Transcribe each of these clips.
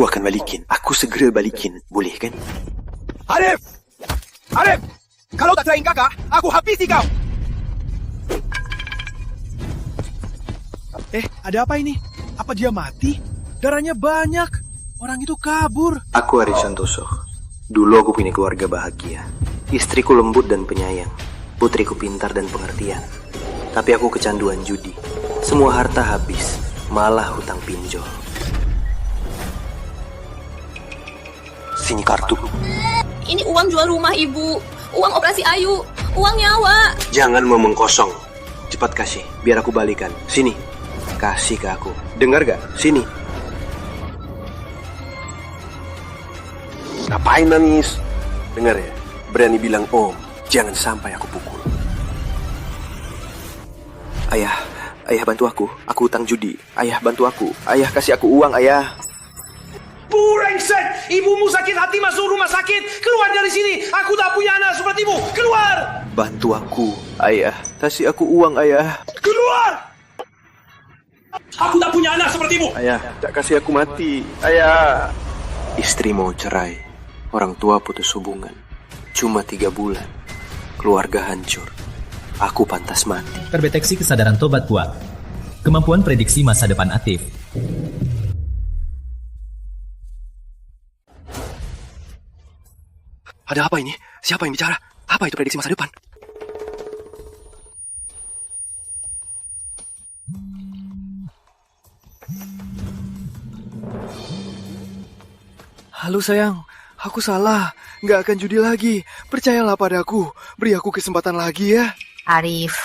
Aku akan balikin. Aku segera balikin. Boleh kan? Arif! Arif! Kalau tak cerahin kakak, aku habisi kau! Ada apa ini? Apa dia mati? Darahnya banyak. Orang itu kabur. Aku Ari Santoso. Dulu aku punya keluarga bahagia. Istriku lembut dan penyayang. Putriku pintar dan pengertian. Tapi aku kecanduan judi. Semua harta habis. Malah hutang pinjol. Sini kartu. Ini uang jual rumah ibu, uang operasi Ayu, uang nyawa. Jangan ngomong kosong. Cepat kasih, biar aku balikan. Sini. Kasih ke aku. Dengar gak? Sini. Ngapain nangis? Dengar ya, berani bilang om. Jangan sampai aku pukul. Ayah bantu aku. Aku hutang judi. Ayah bantu aku. Ayah kasih aku uang, ayah. Brengsek! Ibumu sakit hati masuk rumah sakit. Keluar dari sini. Aku tak punya anak sepertimu. Keluar! Bantu aku, ayah. Kasih aku uang, ayah. Keluar! Aku tak punya anak sepertimu. Ayah, tak kasih aku mati. Ayah. Istri mau cerai. Orang tua putus hubungan. Cuma 3 bulan. Keluarga hancur. Aku pantas mati. Terdeteksi kesadaran tobat kuat. Kemampuan prediksi masa depan aktif. Ada apa ini? Siapa yang bicara? Apa itu prediksi masa depan? Halo sayang, aku salah. Nggak akan judi lagi. Percayalah padaku. Beri aku kesempatan lagi ya. Arif,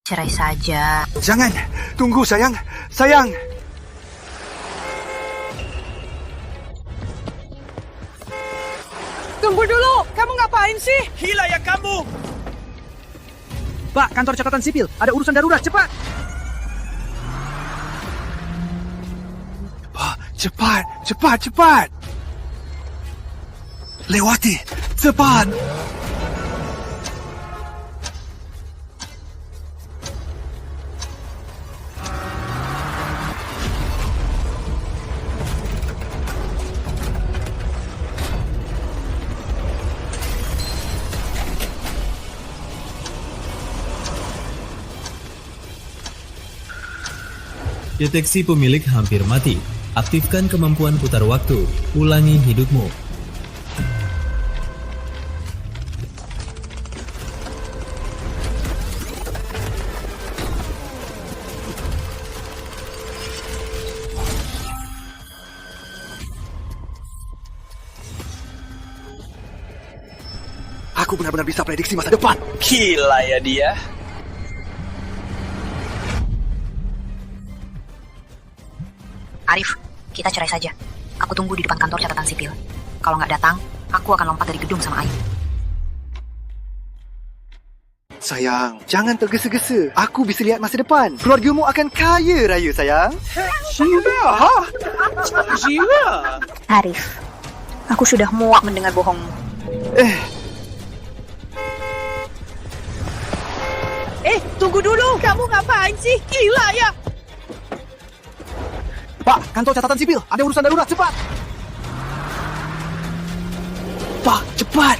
cerai saja. Jangan. Tunggu sayang. Sayang. Tunggu dulu, kamu ngapain sih? Gila ya kamu. Pak, kantor catatan sipil. Ada urusan darurat, cepat. Pak, cepat. Lewati, cepat. Deteksi pemilik hampir mati. Aktifkan kemampuan putar waktu. Ulangi hidupmu. Aku benar-benar bisa prediksi masa depan. Gila ya dia. Arif, kita cerai saja. Aku tunggu di depan kantor catatan sipil. Kalau nggak datang, aku akan lompat dari gedung sama Ayu. Sayang, jangan tergesa-gesa. Aku bisa lihat masa depan. Keluargamu akan kaya raya, sayang. Sheila. Arif, aku sudah muak mendengar bohongmu. Tunggu dulu, kamu ngapain sih? Gila ya! Pak, kantor catatan sipil. Ada urusan darurat, cepat. Pak, cepat.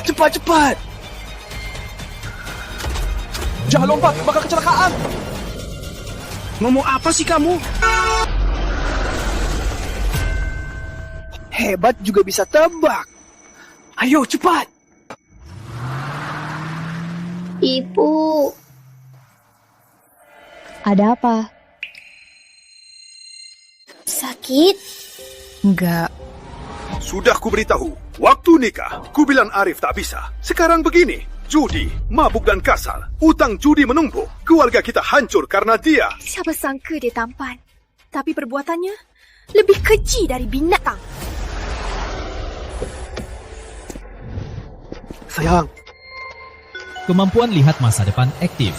Cepat. Jangan lompat, bakal kecelakaan. Ngomong apa sih kamu? Hebat juga bisa tebak. Ayo, cepat. Ibu, Ada apa? sakit? Enggak. Sudah kuberitahu, waktu nikah, kubilang Arif tak bisa. Sekarang begini, judi, mabuk dan kasar, utang judi menumpuk. Keluarga kita hancur karena dia. Siapa sangka dia tampan, tapi perbuatannya lebih keji dari binatang. Sayang, Kemampuan lihat masa depan aktif.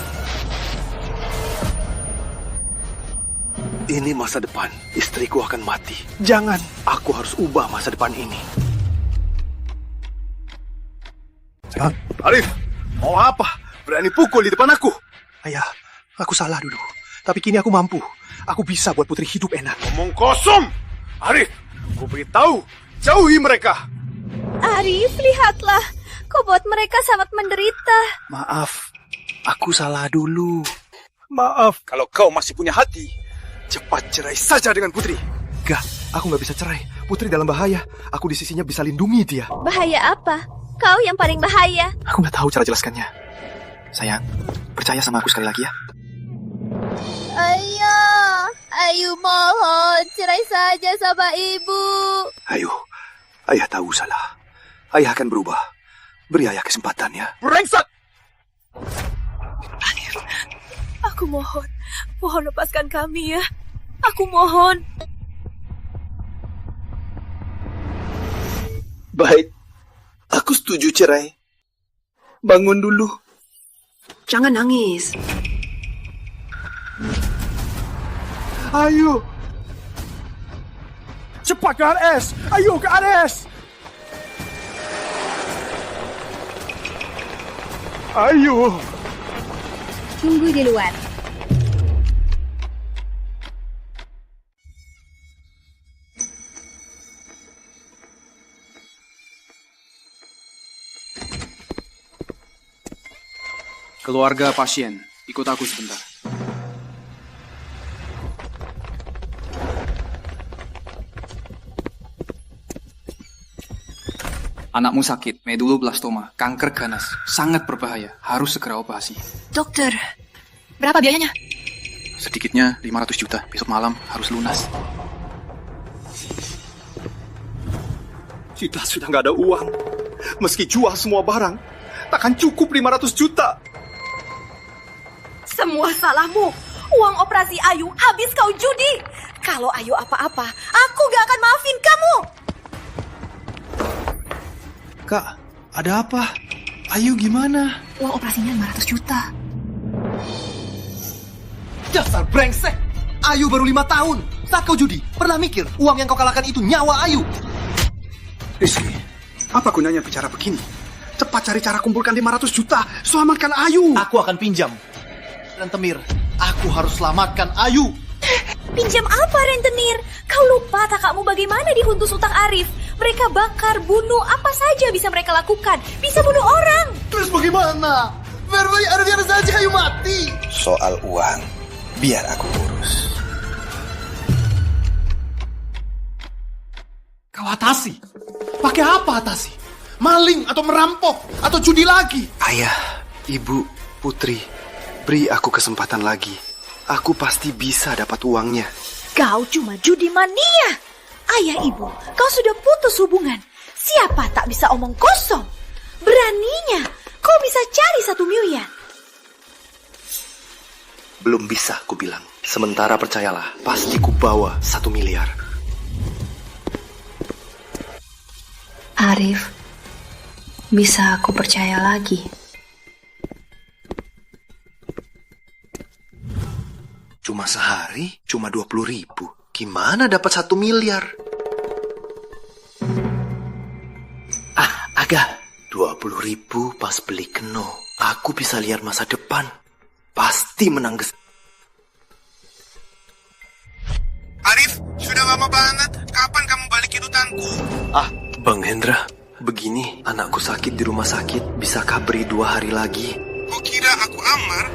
Ini masa depan, istriku akan mati. Jangan, aku harus ubah masa depan ini. sayang. Arif, mau apa? Berani pukul di depan aku? Ayah, aku salah dulu. Tapi kini aku mampu. Aku bisa buat Putri hidup enak. Ngomong kosong! Arif, ku beritahu, jauhi mereka. Arif, lihatlah. Kau buat mereka sangat menderita. Maaf, aku salah dulu. Maaf, kalau kau masih punya hati, cepat cerai saja dengan Putri. Gak, aku gak bisa cerai. Putri dalam bahaya. Aku di sisinya bisa lindungi dia. Bahaya apa? Kau yang paling bahaya. Aku gak tahu cara jelaskannya. Sayang, percaya sama aku sekali lagi ya. Ayah, Ayu mohon cerai saja sama ibu. Ayo, ayah tahu salah. Ayah akan berubah. Beri ayah kesempatan ya. Brengsek! Aku mohon lepaskan kami ya. Aku mohon. Baik, aku setuju cerai. Bangun dulu. Jangan nangis. Ayo. Cepat ke RS! Ayo ke RS! Ayo! Tunggu di luar. Keluarga pasien, ikut aku sebentar. Anakmu sakit, medulloblastoma, kanker ganas. Sangat berbahaya, harus segera operasi. Dokter, berapa biayanya? Sedikitnya 500 juta, besok malam harus lunas. Kita sudah nggak ada uang. Meski jual semua barang, takkan cukup 500 juta. Semua salahmu. Uang operasi Ayu habis kau judi. Kalau Ayu apa-apa, aku gak akan maafin kamu. Kak, ada apa? Ayu gimana? Uang operasinya 500 juta. Dasar brengsek! Ayu baru 5 tahun. Saat kau judi, pernah mikir uang yang kau kalahkan itu nyawa Ayu? Rizky, apa gunanya bicara begini? Cepat cari cara kumpulkan 500 juta. Selamatkan Ayu. Aku akan pinjam. Rentenir, aku harus selamatkan Ayu. Pinjam apa, rentenir? Kau lupa tak kamu bagaimana dihuntus utang Arif? Mereka bakar, bunuh, apa saja bisa mereka lakukan. Bisa bunuh orang. Terus bagaimana? Biar saja Ayu mati. Soal uang, biar aku urus. Kau atasi? Pakai apa atasi? Maling atau merampok atau judi lagi? Ayah, ibu, putri, beri aku kesempatan lagi. Aku pasti bisa dapat uangnya. Kau cuma judi mania. Ayah ibu, kau sudah putus hubungan. Siapa tak bisa omong kosong? Beraninya kau bisa cari 1 miliar. Belum bisa, ku bilang. Sementara percayalah, pasti ku bawa 1 miliar. Arif, bisa aku percaya lagi? Cuma sehari, cuma 20.000. Gimana dapat 1 miliar? Agak 20.000 pas beli keno. Aku bisa lihat masa depan. Pasti menang. Arif, sudah lama banget. Kapan kamu balikin utangku? Bang Hendra, begini anakku sakit di rumah sakit. Bisakah beri 2 hari lagi? Kau kira aku amar?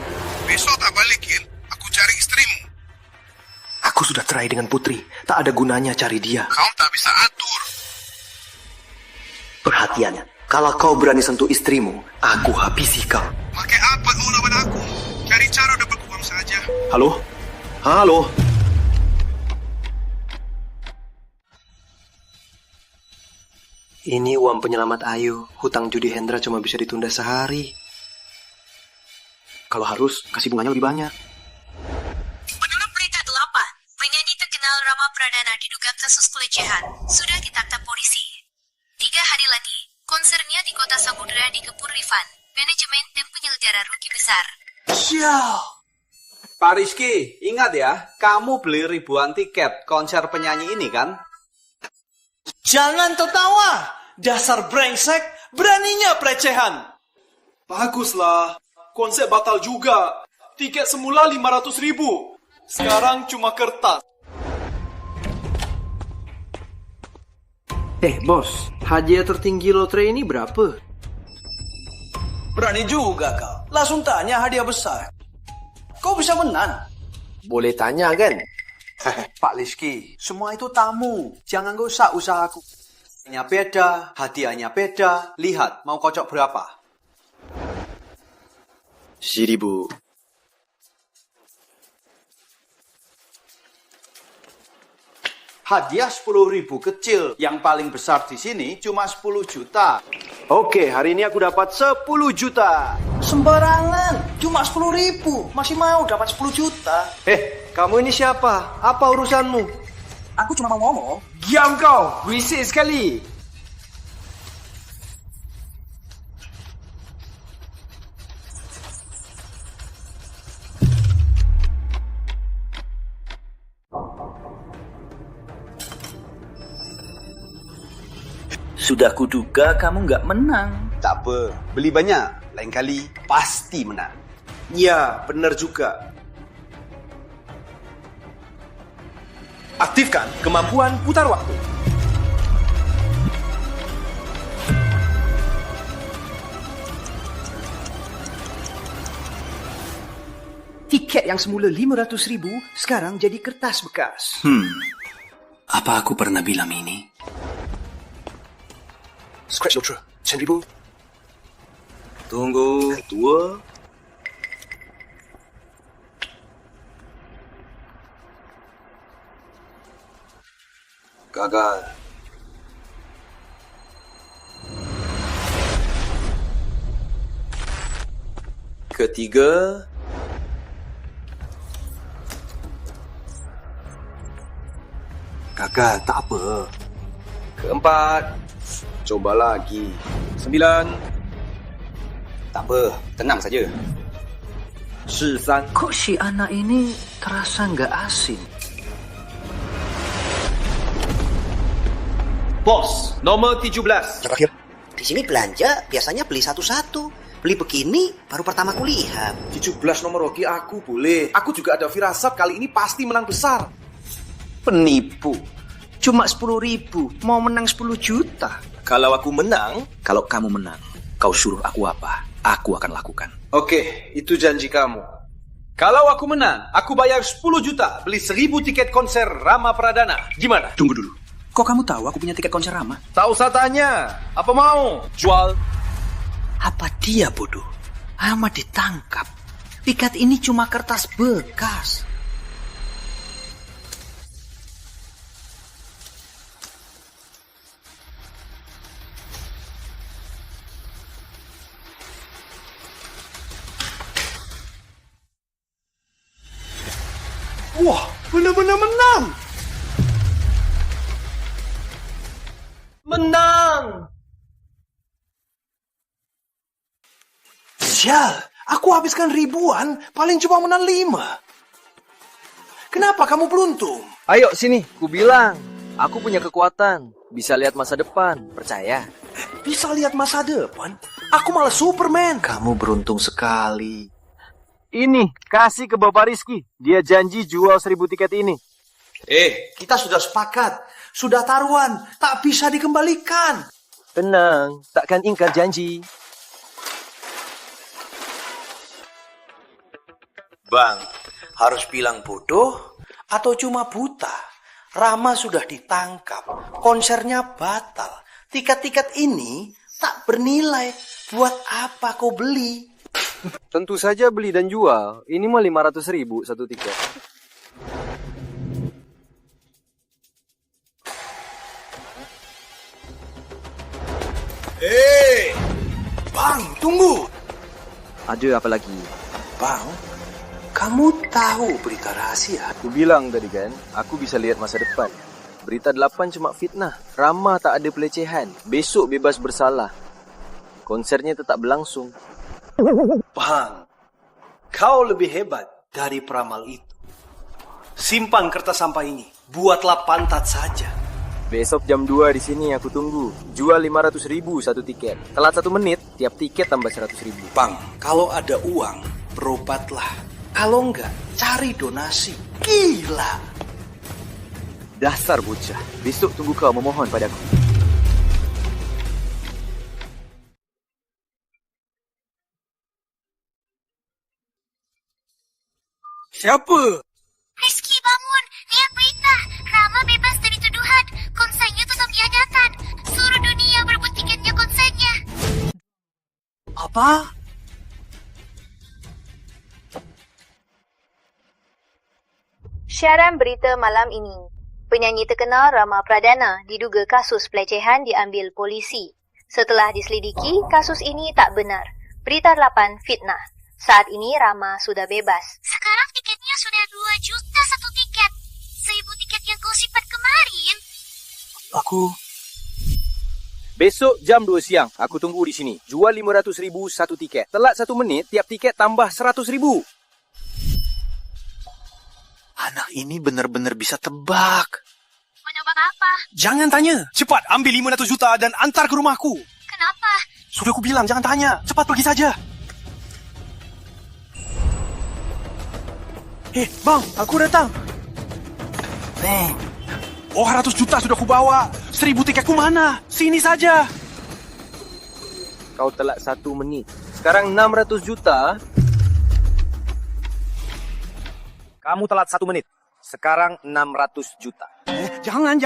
Besok tak balikin. Aku cari istrimu. Aku sudah cerai dengan Putri. Tak ada gunanya cari dia. Kau tak bisa atur. Perhatian, kalau kau berani sentuh istrimu, aku habisi kau. Pakai apa kau lawan aku? Cari cara dapat uang saja. Halo? Halo? Ini uang penyelamat Ayu. Hutang judi Hendra cuma bisa ditunda sehari. Kalau harus, kasih bunganya lebih banyak. Menurut berita 8, penyanyi terkenal Rama Pradana diduga kasus pelecehan sudah ditangkap polisi. 3 hari lagi, konsernya di kota Samudera dikepung Rifan, manajemen dan penyelenggara rugi besar. Pak Rizky, ingat ya, kamu beli ribuan tiket konser penyanyi ini kan? Jangan tertawa, dasar brengsek, beraninya pelecehan. Baguslah, konsep batal juga. Tiket semula 500.000, sekarang cuma kertas. Bos, hadiah tertinggi lotre ini berapa? Berani juga kau. Langsung tanya hadiah besar. Kau bisa menang. Boleh tanya kan? Pak Liski, semua itu tamu. Jangan gak usah usahaku. Hadiahnya beda, hadiahnya beda. Lihat, mau kocok berapa? 1000. Hadiah 10.000 kecil. Yang paling besar di sini cuma 10 juta. Oke, hari ini aku dapat 10 juta. Sembarangan. Cuma 10.000. Masih mau dapat 10 juta. Kamu ini siapa? Apa urusanmu? Aku cuma mau ngomong. Diam kau, berisik sekali. Sudah kuduga kamu nggak menang. Tak apa, beli banyak. Lain kali pasti menang. Ya, benar juga. Aktifkan kemampuan putar waktu. Tiket yang semula 500.000 sekarang jadi kertas bekas. Apa aku pernah bilang ini? Scratch Lotre, 10.000. Tunggu, ketua. Gagal. Ketiga. Gagal, tak apa. Keempat. Coba lagi. 9. Tak apa, tenang saja. 13. Kok si anak ini terasa nggak asing? Bos, nomor 17. Terakhir. Di sini belanja biasanya beli satu-satu. Beli begini baru pertama kulihat. 17 nomor hoki aku boleh. Aku juga ada firasat kali ini pasti menang besar. Penipu. Cuma 10.000, mau menang 10 juta. Kalau aku menang, kalau kamu menang, kau suruh aku apa? Aku akan lakukan. Oke, itu janji kamu. Kalau aku menang, aku bayar 10 juta beli 1000 tiket konser Rama Pradana. Gimana? Tunggu dulu. Kok kamu tahu aku punya tiket konser Rama? Tak usah tanya. Apa mau? Jual. Apa dia bodoh? Amat ditangkap. Tiket ini cuma kertas bekas. Wah, benar-benar menang. Menang. Sial, aku habiskan ribuan, paling cuma menang 5. Kenapa kamu beruntung? Ayo sini, ku bilang. Aku punya kekuatan. Bisa lihat masa depan, percaya? Bisa lihat masa depan? Aku malah Superman. Kamu beruntung sekali. Ini, kasih ke Bapak Rizky. Dia janji jual 1000 tiket ini. Kita sudah sepakat. Sudah taruhan, tak bisa dikembalikan. Tenang, takkan ingkar janji. Bang, harus bilang bodoh atau cuma buta? Rama sudah ditangkap, konsernya batal. Tiket-tiket ini tak bernilai. Buat apa kau beli? Tentu saja beli dan jual. Ini mah 500.000 satu tiket. Bang, tunggu. Ada apa lagi? Bang, kamu tahu berita rahasia? Aku bilang tadi kan, aku bisa lihat masa depan. Berita 8 cuma fitnah. Rama tak ada pelecehan. Besok bebas bersalah. Konsernya tetap berlangsung. Bang, kau lebih hebat dari peramal itu. Simpan kertas sampah ini. Buatlah pantat saja. Besok jam 2 di sini aku tunggu. Jual 500.000 satu tiket. Telat 1 menit, tiap tiket tambah 100.000. Bang, kalau ada uang, berobatlah. Kalau enggak, cari donasi. Gila. Dasar bocah. Besok tunggu kau memohon padaku. Siapa? Rizky, bangun. Lihat berita. Rama bebas dari tuduhan. Konsernya tetap diadakan. Seluruh dunia berebut tiketnya konsernya. Apa? Siaran berita malam ini. Penyanyi terkenal Rama Pradana diduga kasus pelecehan diambil polisi. Setelah diselidiki, kasus ini tak benar. Berita 8 fitnah. Saat ini Rama sudah bebas. Sekarang tiketnya sudah 2 juta satu tiket. 1.000 tiket yang kau simpan kemarin. Aku... Besok jam 2 siang, aku tunggu di sini. Jual 500,000 satu tiket. Telat 1 menit, tiap tiket tambah 100,000. Anak ini benar-benar bisa tebak. Menebak apa? Jangan tanya. Cepat ambil 500 juta dan antar ke rumahku. Kenapa? Sudah aku bilang, jangan tanya. Cepat pergi saja. Bang, aku datang. Oh, 100 juta sudah aku bawa. 1.000 tiketku mana? Sini saja. Kau telat 1 menit. Sekarang 600 juta. Kamu telat 1 menit. Sekarang 600 juta. Jangan.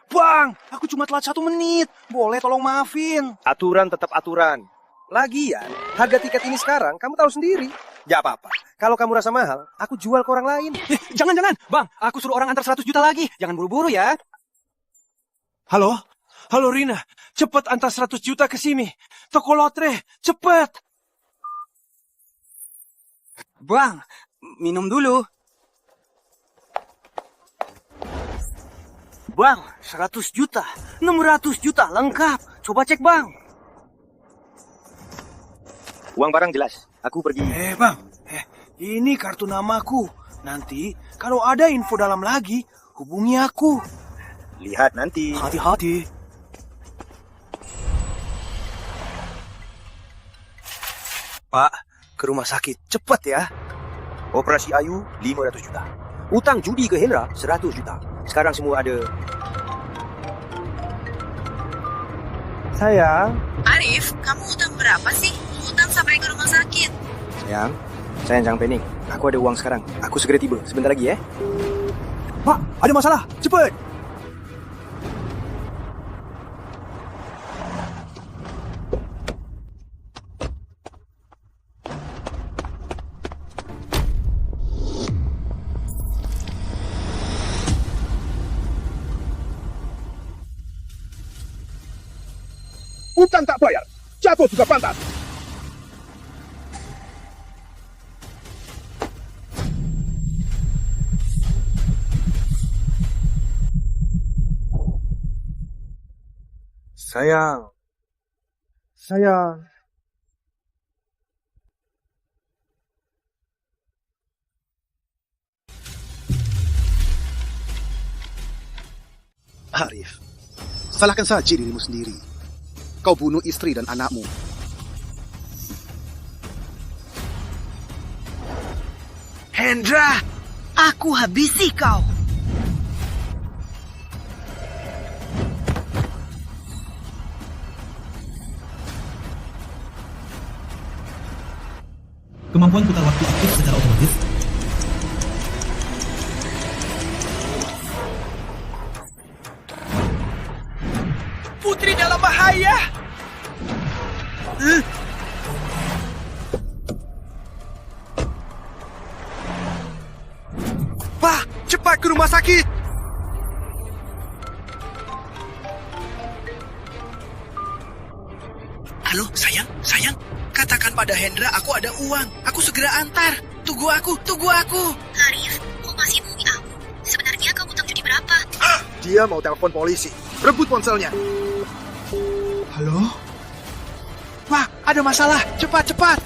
Bang, aku cuma telat 1 menit. Boleh tolong maafin. Aturan tetap aturan. Lagian, harga tiket ini sekarang kamu tahu sendiri. Ya apa-apa. Kalau kamu rasa mahal, aku jual ke orang lain. Jangan. Bang, aku suruh orang antar 100 juta lagi. Jangan buru-buru ya. Halo Rina. Cepat antar 100 juta ke sini. Toko lotre, cepat. Bang, minum dulu. Bang, 100 juta, 600 juta lengkap. Coba cek, Bang. Uang barang jelas. Aku pergi. Bang. Ini kartu namaku. Nanti, kalau ada info dalam lagi, hubungi aku. Lihat nanti. Hati-hati. Pak, ke rumah sakit. Cepat ya. Operasi Ayu, 500 juta. Utang judi ke Hendra, 100 juta. Sekarang semua ada. Sayang. Arif, kamu utang berapa sih? Utang sampai ke rumah sakit. Sayang jangan panik. Aku ada uang sekarang. Aku segera tiba. Sebentar lagi ya. Pak, ada masalah. Cepat. Utang tak bayar, jatuh juga pantas. Sayang. Arif, salahkan saja dirimu sendiri. Kau bunuh istri dan anakmu. Hendra, aku habisi kau. Kemampuan putar waktu aktif secara otomatis. Putri dalam bahaya. Pak, cepat ke rumah sakit. Halo, sayang. Katakan pada Hendra aku ada uang. Aku segera antar. Tunggu aku. Arif, kau masih bohongi aku. Sebenarnya kau utang judi berapa? Dia mau telepon polisi. Rebut ponselnya. Halo? Pak, ada masalah. Cepat.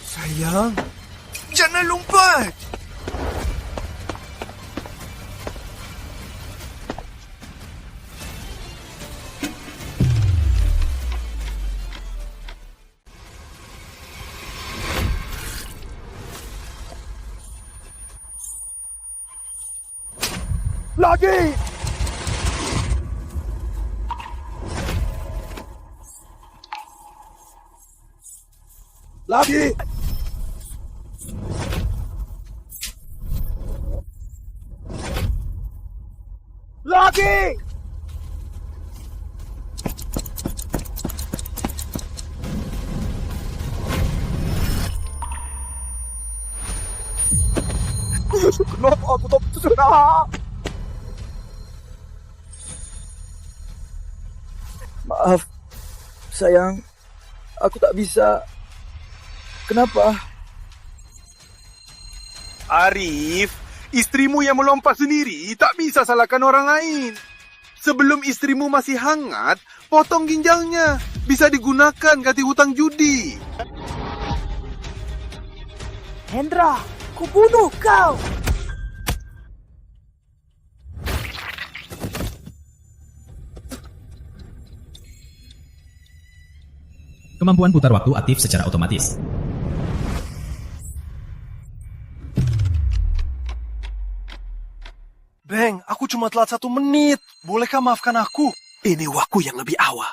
Sayang, jangan lompat. Lagi! Lagi! Lagi! Kenapa aku tak terserah? Maaf, sayang. Aku tak bisa. Kenapa? Arif, istrimu yang melompat sendiri tak bisa salahkan orang lain. Sebelum istrimu masih hangat, potong ginjalnya. Bisa digunakan ganti hutang judi. Hendra, ku bunuh kau. Kemampuan putar waktu aktif secara otomatis. Bang, aku cuma telat 1 menit. Bolehkah maafkan aku? Ini waktu yang lebih awal.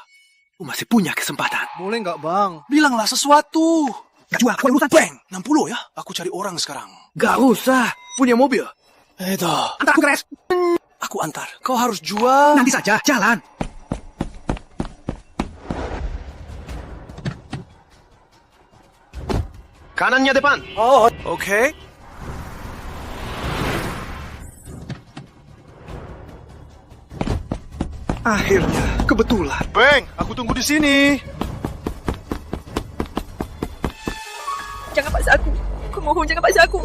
Aku masih punya kesempatan. Boleh nggak, Bang? Bilanglah sesuatu. Jual aku urusan Bang. 60 ya? Aku cari orang sekarang. Gak usah. Punya mobil. Antar aku Res. Aku antar. Kau harus jual. Nanti saja. Jalan. Kanannya depan. Oh, oke. Akhirnya, kebetulan. Bang, aku tunggu di sini. Jangan paksa aku. Aku mohon, jangan paksa aku.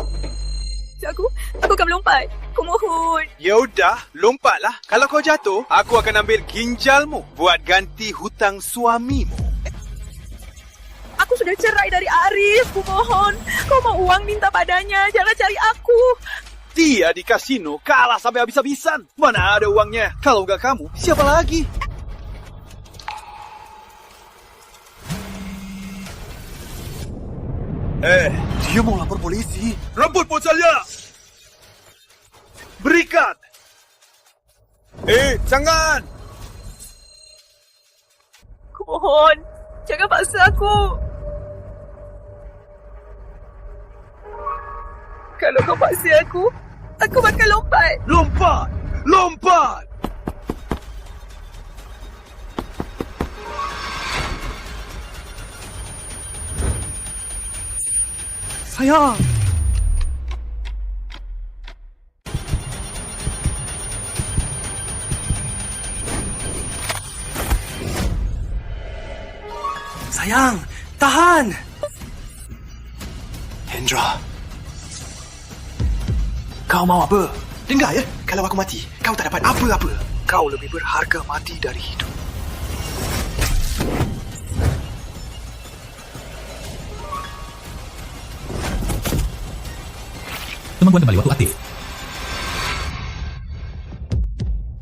Aku akan melompat. Aku mohon. Ya udah, lompatlah. Kalau kau jatuh, aku akan ambil ginjalmu buat ganti hutang suamimu. Aku sudah cerai dari Arif. Aku mohon. Kau mau uang, minta padanya. Jangan cari aku. Dia di kasino kalah sampai habis-habisan. Mana ada uangnya? Kalau nggak kamu, siapa lagi? Dia mau lapor polisi. Rambut ponselnya! Berikan! Jangan! Aku mohon. Jangan paksa aku. Kalau kau paksa aku bakal lompat. Lompat! Lompat! Sayang. Sayang, tahan. Hendra. Kau mau apa? Dengar ya, kalau aku mati, kau tak dapat apa-apa. Kau lebih berharga mati dari hidup. Kemampuan kembali waktu aktif.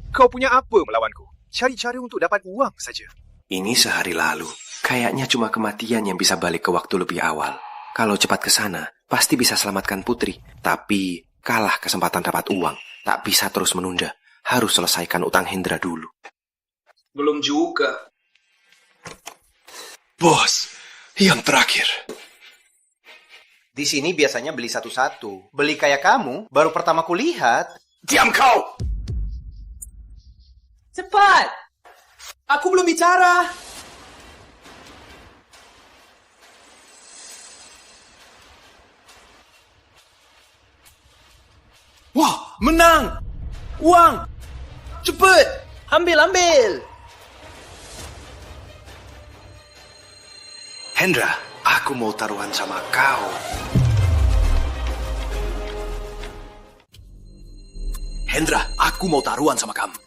Kau punya apa melawanku? Cari-cari untuk dapat uang saja. Ini sehari lalu. Kayaknya cuma kematian yang bisa balik ke waktu lebih awal. Kalau cepat ke sana, pasti bisa selamatkan Putri. Tapi kalah kesempatan dapat uang. Tak bisa terus menunda. Harus selesaikan utang Hendra dulu. Belum juga. Bos, yang terakhir. Di sini biasanya beli satu-satu. Beli kayak kamu, baru pertama kulihat. Diam kau! Cepat! Aku belum bicara. Wah, menang! Uang! Cepet! Ambil! Hendra, aku mau taruhan sama kau. Hendra, aku mau taruhan sama kamu.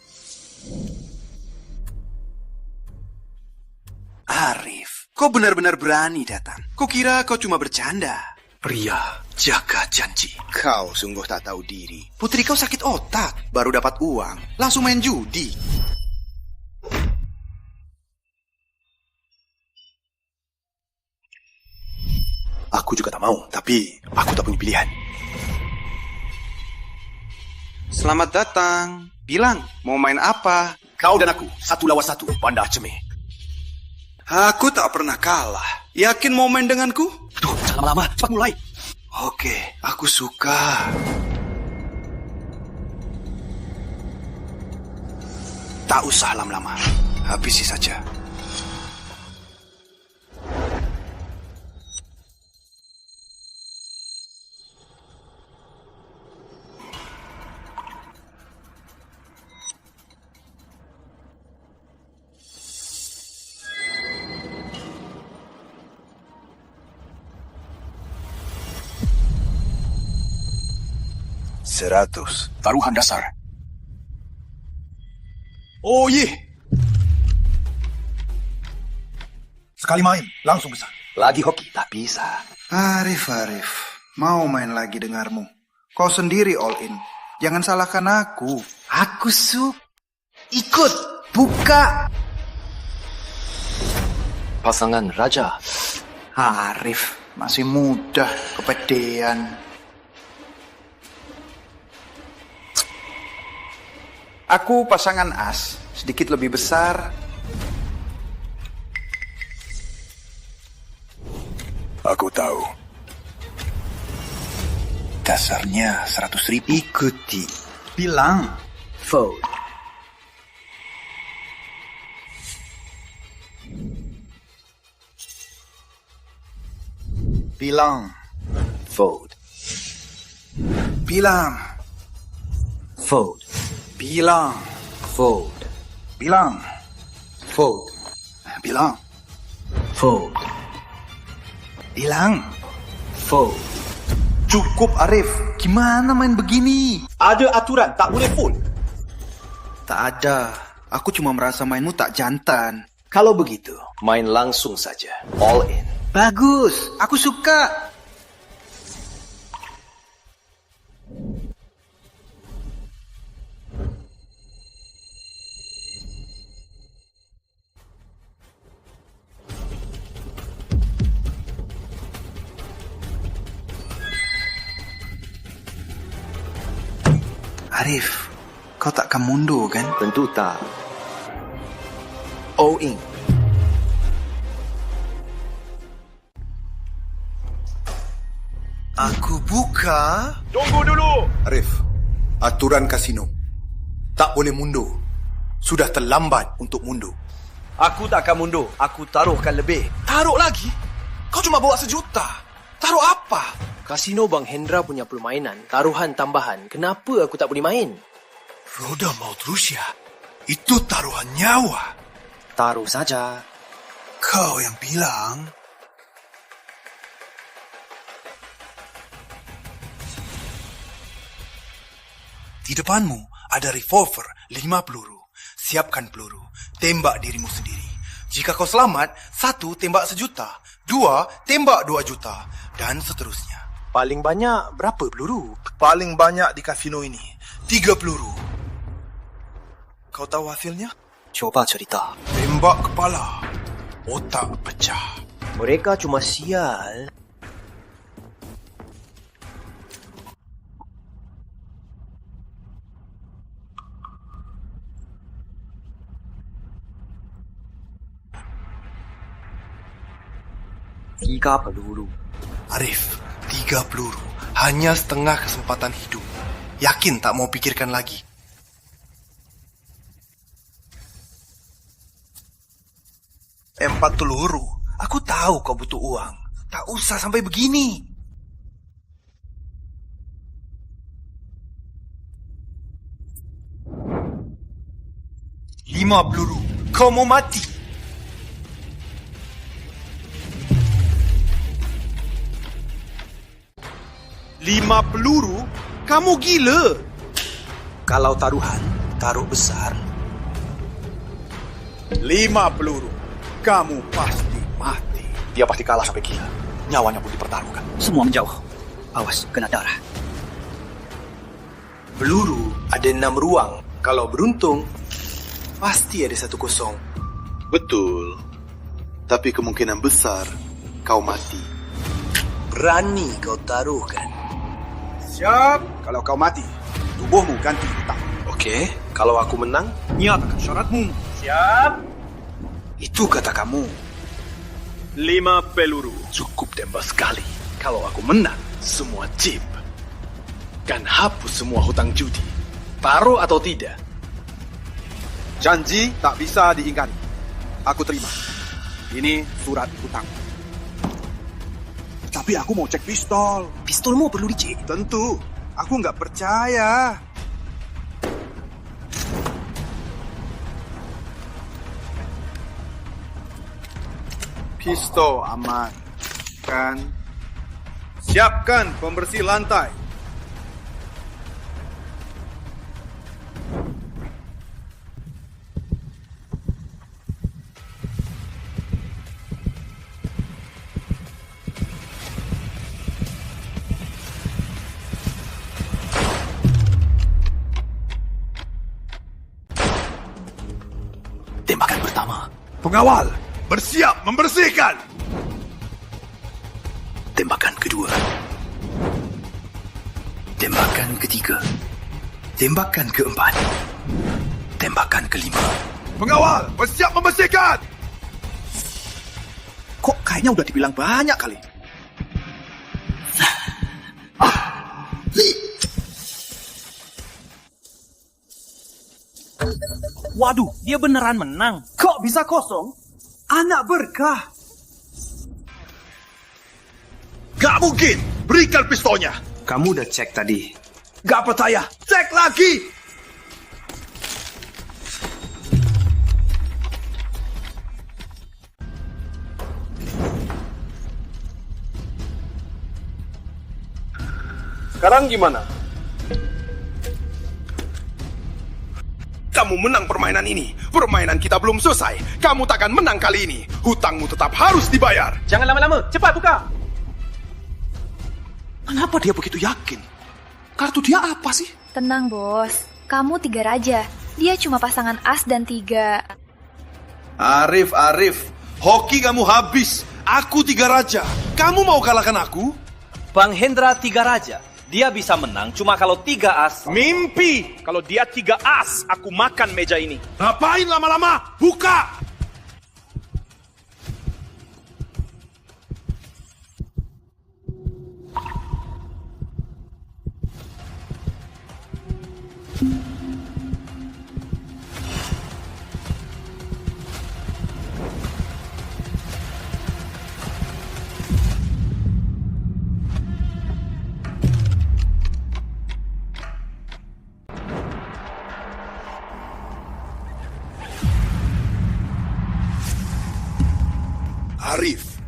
Arif, kau benar-benar berani datang. Kau kira kau cuma bercanda? Pria, jaga janji. Kau sungguh tak tahu diri. Putri kau sakit otak, baru dapat uang, langsung main judi. Aku juga tak mau, tapi aku tak punya pilihan. Selamat datang. Bilang, mau main apa? Kau dan aku, 1 lawan 1, Banda Cemeh. Aku tak pernah kalah. Yakin mau main denganku? usah lama-lama, cepat mulai. Oke, aku suka. Tak usah lama-lama, habisi saja. Seratus. Taruhan dasar. Oh ye. Sekali main, langsung besar. Lagi hoki, tak bisa. Arif, mau main lagi dengarmu. Kau sendiri all in. Jangan salahkan aku. Aku ikut, buka. Pasangan Raja. Arif, masih muda, kepedean. Aku pasangan as, sedikit lebih besar. Aku tahu. Dasarnya 100.000. Ikuti. Bilang. Fold. Bilang. Fold. Bilang. Fold. Bilang. Fold. Bilang. Fold. Bilang. Fold. Bilang. Fold. Cukup Arif, gimana main begini? Ada aturan, tak boleh fold. Tak ada, aku cuma merasa mainmu tak jantan. Kalau begitu, main langsung saja. All in. Bagus, aku suka. Arif, kau takkan mundur kan? Tentu tak. All in. Aku buka. Tunggu dulu. Arif, aturan kasino. Tak boleh mundur. Sudah terlambat untuk mundur. Aku tak akan mundur. Aku taruhkan lebih. Taruh lagi? Kau cuma bawa 1 juta. Taruh apa? Kasino Bang Hendra punya permainan. Taruhan tambahan. Kenapa aku tak boleh main? Roda maut Rusia. Itu taruhan nyawa. Taruh saja. Kau yang bilang. Di depanmu ada revolver 5 peluru. Siapkan peluru. Tembak dirimu sendiri. Jika kau selamat, 1 tembak 1 juta. 2 tembak 2 juta. Dan seterusnya. Paling banyak berapa peluru? Paling banyak di kasino ini 3 peluru. Kau tahu hasilnya? Coba cerita. Tembak kepala. Otak pecah. Mereka cuma sial. Tiga peluru. Arif, 3 peluru. Hanya setengah kesempatan hidup. Yakin tak mau pikirkan lagi? Empat peluru. Aku tahu kau butuh uang. Tak usah sampai begini. 5 peluru. Kau mau mati. 5 peluru? Kamu gila? Kalau taruhan, taruh besar. 5 peluru. Kamu pasti mati. Dia pasti kalah sampai gila. Nyawanya pun dipertaruhkan. Semua menjauh. Awas, kena darah. Peluru ada 6 ruang. Kalau beruntung, pasti ada 1 kosong. Betul. Tapi kemungkinan besar kau mati. Berani kau taruhkan. Siap. Kalau kau mati, tubuhmu ganti hutang. Oke, kalau aku menang, nyatakan syaratmu. Siap. Itu kata kamu. 5 peluru. Cukup tembak sekali. Kalau aku menang, semua chip kan hapus semua hutang judi. Taruh atau tidak? Janji tak bisa diingkari. Aku terima. Ini surat hutang. Tapi aku mau cek pistol. Pistolmu perlu dicek. Tentu. Aku nggak percaya. Pistol aman. Kan? Siapkan pembersih lantai. Tembakan pertama. Pengawal, bersiap membersihkan. Tembakan kedua. Tembakan ketiga. Tembakan keempat. Tembakan kelima. Pengawal, bersiap membersihkan. Kok kayaknya udah dibilang banyak kali. Waduh, dia beneran menang. Kok bisa kosong? Anak berkah. Gak mungkin. Berikan pistolnya. Kamu udah cek tadi. Gak percaya. Cek lagi. Sekarang gimana? Kamu menang permainan ini. Permainan kita belum selesai. Kamu takkan menang kali ini. Hutangmu tetap harus dibayar. Jangan lama-lama, cepat buka. Kenapa dia begitu yakin? Kartu dia apa sih? Tenang, Bos. Kamu 3 raja. Dia cuma pasangan as dan 3. Arif. Hoki kamu habis. Aku 3 raja. Kamu mau kalahkan aku? Bang Hendra 3 raja. Dia bisa menang cuma kalau 3 as. Mimpi. Kalau dia 3 as, aku makan meja ini. Ngapain lama-lama? Buka! Arif,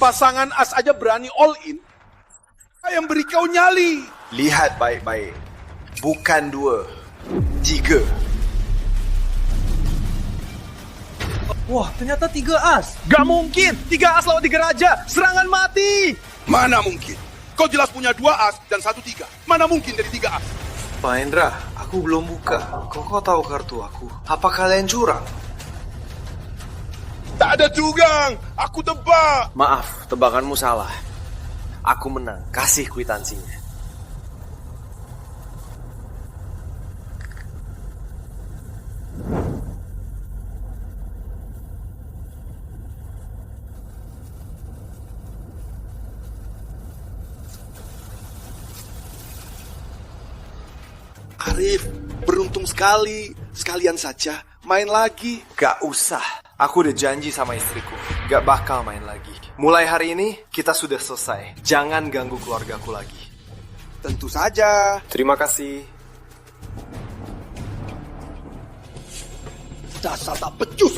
pasangan as aja berani all in. Yang beri kau nyali. Lihat baik-baik. Bukan 2, 3. Wah, ternyata 3 as. Gak mungkin. 3 as lawan 3 raja. Serangan mati. Mana mungkin? Kau jelas punya 2 as dan 1 3. Mana mungkin dari 3 as? Pak Hendra, aku belum buka. Kok tahu kartu aku? Apa kalian curang? Tak ada curang. Aku tebak. Maaf, tebakanmu salah. Aku menang. Kasih kwitansinya. Arif, beruntung sekali. Sekalian saja main lagi. Gak usah. Aku udah janji sama istriku. Gak bakal main lagi. Mulai hari ini, kita sudah selesai. Jangan ganggu keluargaku lagi. Tentu saja. Terima kasih. Dasar tak becus.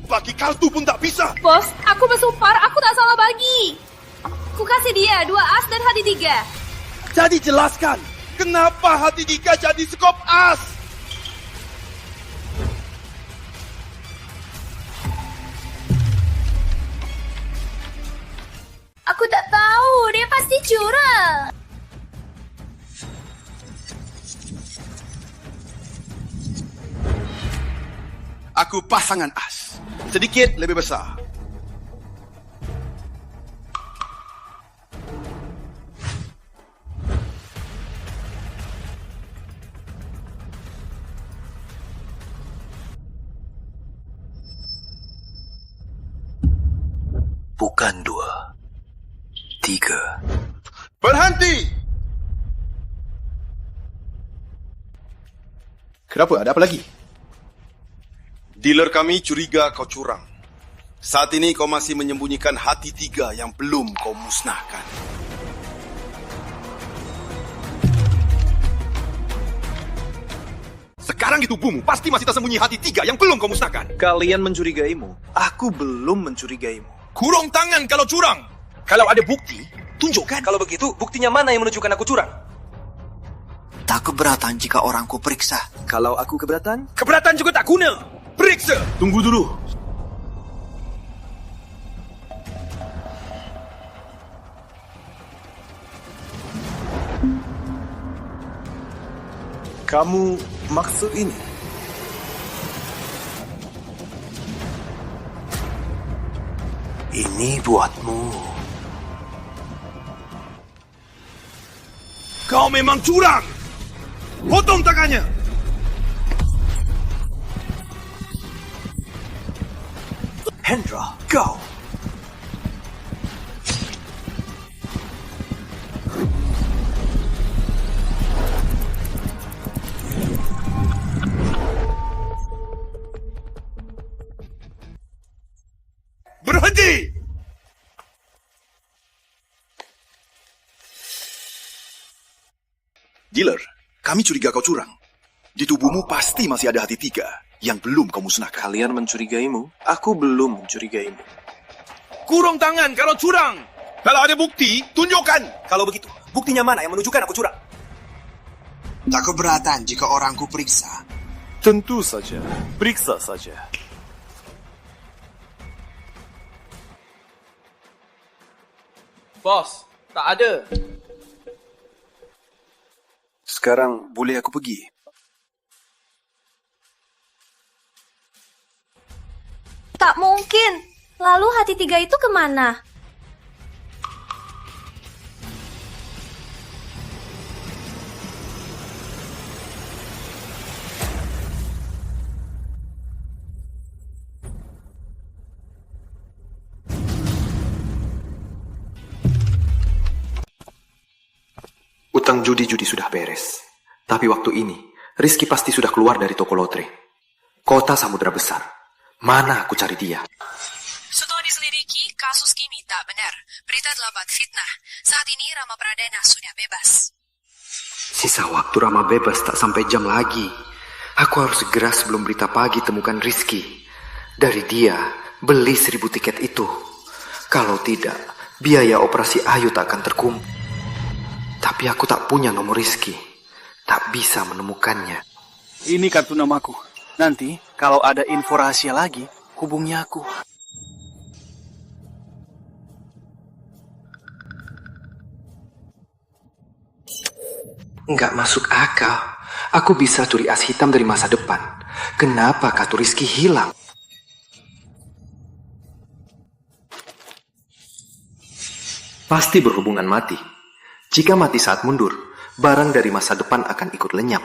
Bagi kartu pun tak bisa. Bos, aku bersumpah aku tak salah bagi. Ku kasih dia 2 as dan hati 3. Jadi jelaskan, kenapa hati 3 jadi skop as? Aku tak tahu, dia pasti curang. Aku pasangan as. Sedikit lebih besar. Bukan 2, 3. Berhenti! Kenapa? Ada apa lagi? Dealer kami curiga kau curang. Saat ini kau masih menyembunyikan hati 3 yang belum kau musnahkan. Sekarang di tubuhmu pasti masih tersembunyi hati 3 yang belum kau musnahkan. Kalian mencurigaimu. Aku belum mencurigaimu. Kurung tangan kalau curang. Kalau ada bukti, tunjukkan. Kalau begitu, buktinya mana yang menunjukkan aku curang? Tak keberatan jika orangku periksa. Kalau aku keberatan? Keberatan juga tak guna. Periksa. Tunggu dulu. Kamu maksud ini? Ini buatmu. Kau memang curang. Potong tangannya. Hendra, go. Berhenti! Dealer, kami curiga kau curang. Di tubuhmu pasti masih ada hati 3 yang belum kau musnahkan. Kalian mencurigaimu, aku belum mencurigaimu. Kurung tangan kalau curang. Kalau ada bukti, tunjukkan. Kalau begitu, buktinya mana yang menunjukkan aku curang? Tak keberatan jika orangku periksa. Tentu saja, periksa saja. Bos, tak ada. Sekarang boleh aku pergi? Tak mungkin. Lalu hati 3 itu kemana? Utang judi-judi sudah beres. Tapi waktu ini, Rizky pasti sudah keluar dari toko lotre. Kota Samudra Besar. Mana aku cari dia? Setelah diselidiki, kasus Kimi tak benar. Berita telah buat fitnah. Saat ini Rama Pradana sudah bebas. Sisa waktu Rama bebas tak sampai jam lagi. Aku harus segera sebelum berita pagi temukan Rizky. Dari dia, beli 1000 tiket itu. Kalau tidak, biaya operasi Ayu tak akan terkumpul. Tapi aku tak punya nomor Rizky. Tak bisa menemukannya. Ini kartu namaku. Nanti, kalau ada info rahasia lagi, hubungi aku. Nggak masuk akal. Aku bisa curi as hitam dari masa depan. Kenapa kartu Rizky hilang? Pasti berhubungan mati. Jika mati saat mundur, barang dari masa depan akan ikut lenyap.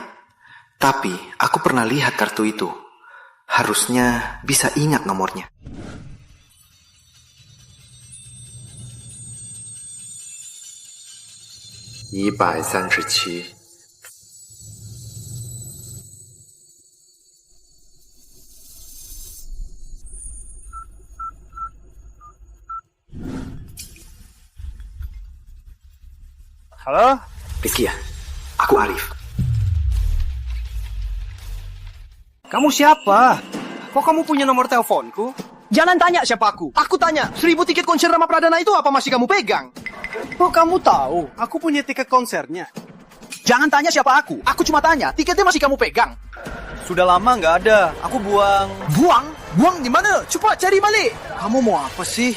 Tapi, aku pernah lihat kartu itu. Harusnya bisa ingat nomornya. Halo? Rizky ya? Aku Arif. Kamu siapa? Kok kamu punya nomor teleponku? Jangan tanya siapa aku. Aku tanya, 1000 tiket konser Rama Pradana itu apa masih kamu pegang? Kok kamu tahu? Aku punya tiket konsernya. Jangan tanya siapa aku. Aku cuma tanya, tiketnya masih kamu pegang. Sudah lama nggak ada. Aku buang. Buang? Buang di mana? Coba cari balik. Kamu mau apa sih?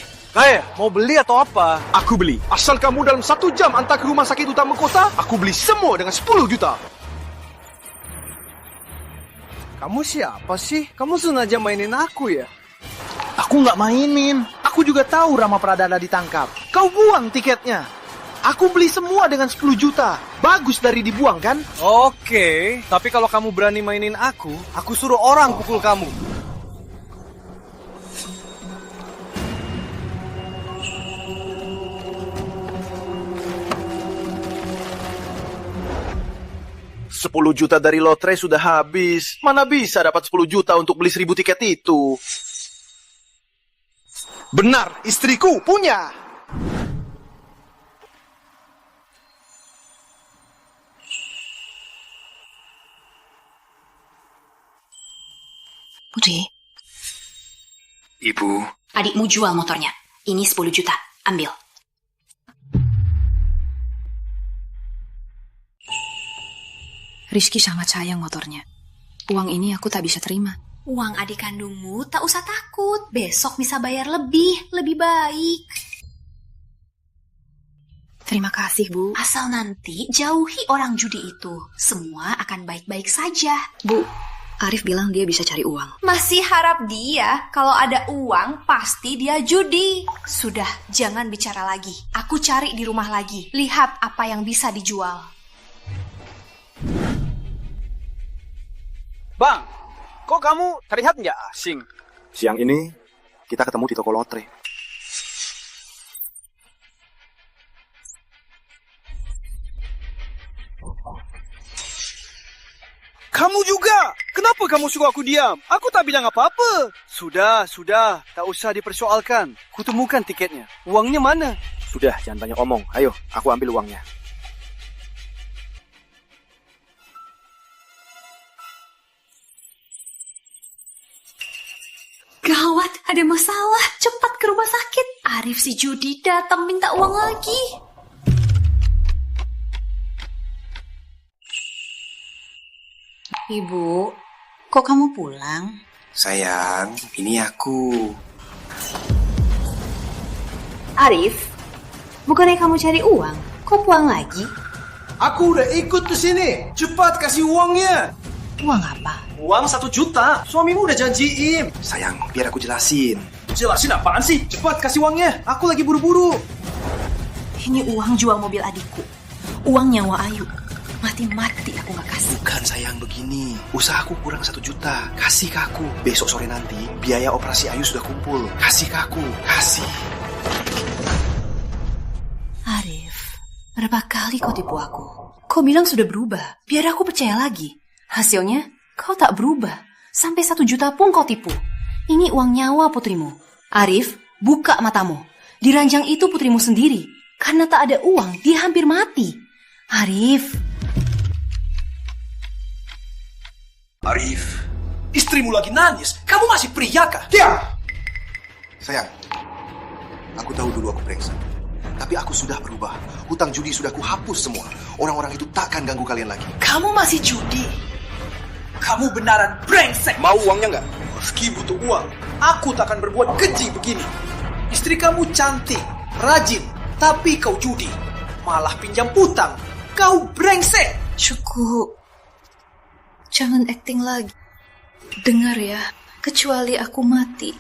Mau beli atau apa? Aku beli. Asal kamu dalam 1 jam antar ke rumah sakit utama kota, aku beli semua dengan 10 juta. Kamu siapa sih? Kamu sengaja mainin aku ya? Aku nggak mainin. Aku juga tahu Rama Pradana ditangkap. Kau buang tiketnya. Aku beli semua dengan 10 juta. Bagus dari dibuang kan? Oke, tapi kalau kamu berani mainin aku suruh orang pukul kamu. 10 juta dari lotre sudah habis. Mana bisa dapat 10 juta untuk beli 1000 tiket itu? Benar, istriku punya. Putri. Ibu. Adikmu jual motornya. Ini 10 juta. Ambil. Rizky sangat sayang motornya. Uang ini aku tak bisa terima. Uang adik kandungmu tak usah takut. Besok bisa bayar lebih baik. Terima kasih, Bu. Asal nanti jauhi orang judi itu. Semua akan baik-baik saja. Bu, Arif bilang dia bisa cari uang. Masih harap dia, kalau ada uang pasti dia judi. Sudah, jangan bicara lagi. Aku cari di rumah lagi. Lihat apa yang bisa dijual. Bang, kok kamu terlihat nggak asing? Siang ini kita ketemu di toko lotre. Kamu juga? Kenapa kamu suruh aku diam? Aku tak bilang apa-apa. Sudah. Tak usah dipersoalkan. Kutemukan tiketnya. Uangnya mana? Sudah, jangan banyak omong. Ayo, aku ambil uangnya. Gawat, ada masalah. Cepat ke rumah sakit. Arif si judi datang minta uang lagi. Ibu, kok kamu pulang? Sayang, ini aku. Arif, bukannya kamu cari uang? Kok pulang lagi? Aku udah ikut ke sini. Cepat kasih uangnya. Uang apa? Uang 1 juta. Suamimu udah janjiin. Sayang, biar aku jelasin. Jelasin apaan sih? Cepat kasih uangnya. Aku lagi buru-buru. Ini uang jual mobil adikku. Uang nyawa Ayu. Mati-mati aku gak kasih. Bukan sayang, begini. Usahaku kurang 1 juta. Kasih ke aku. Besok sore nanti biaya operasi Ayu sudah kumpul. Kasih ke aku. Kasih. Arif, berapa kali kau tipu aku? Kau bilang sudah berubah. Biar aku percaya lagi. Hasilnya, kau tak berubah. Sampai 1 juta pun kau tipu. Ini uang nyawa putrimu. Arif, buka matamu. Di ranjang itu putrimu sendiri. Karena tak ada uang, dia hampir mati. Arif. Arif, istrimu lagi nangis. Kamu masih pria kah? Diam! Sayang, aku tahu dulu aku brengsek. Tapi aku sudah berubah. Hutang judi sudah kuhapus semua. Orang-orang itu takkan ganggu kalian lagi. Kamu masih judi? Kamu benaran brengsek. Mau uangnya nggak? Meski butuh uang, aku tak akan berbuat keji begini. Istri kamu cantik, rajin, tapi kau judi. Malah pinjam utang. Kau brengsek. Cukup. Jangan acting lagi. Dengar ya, kecuali aku mati,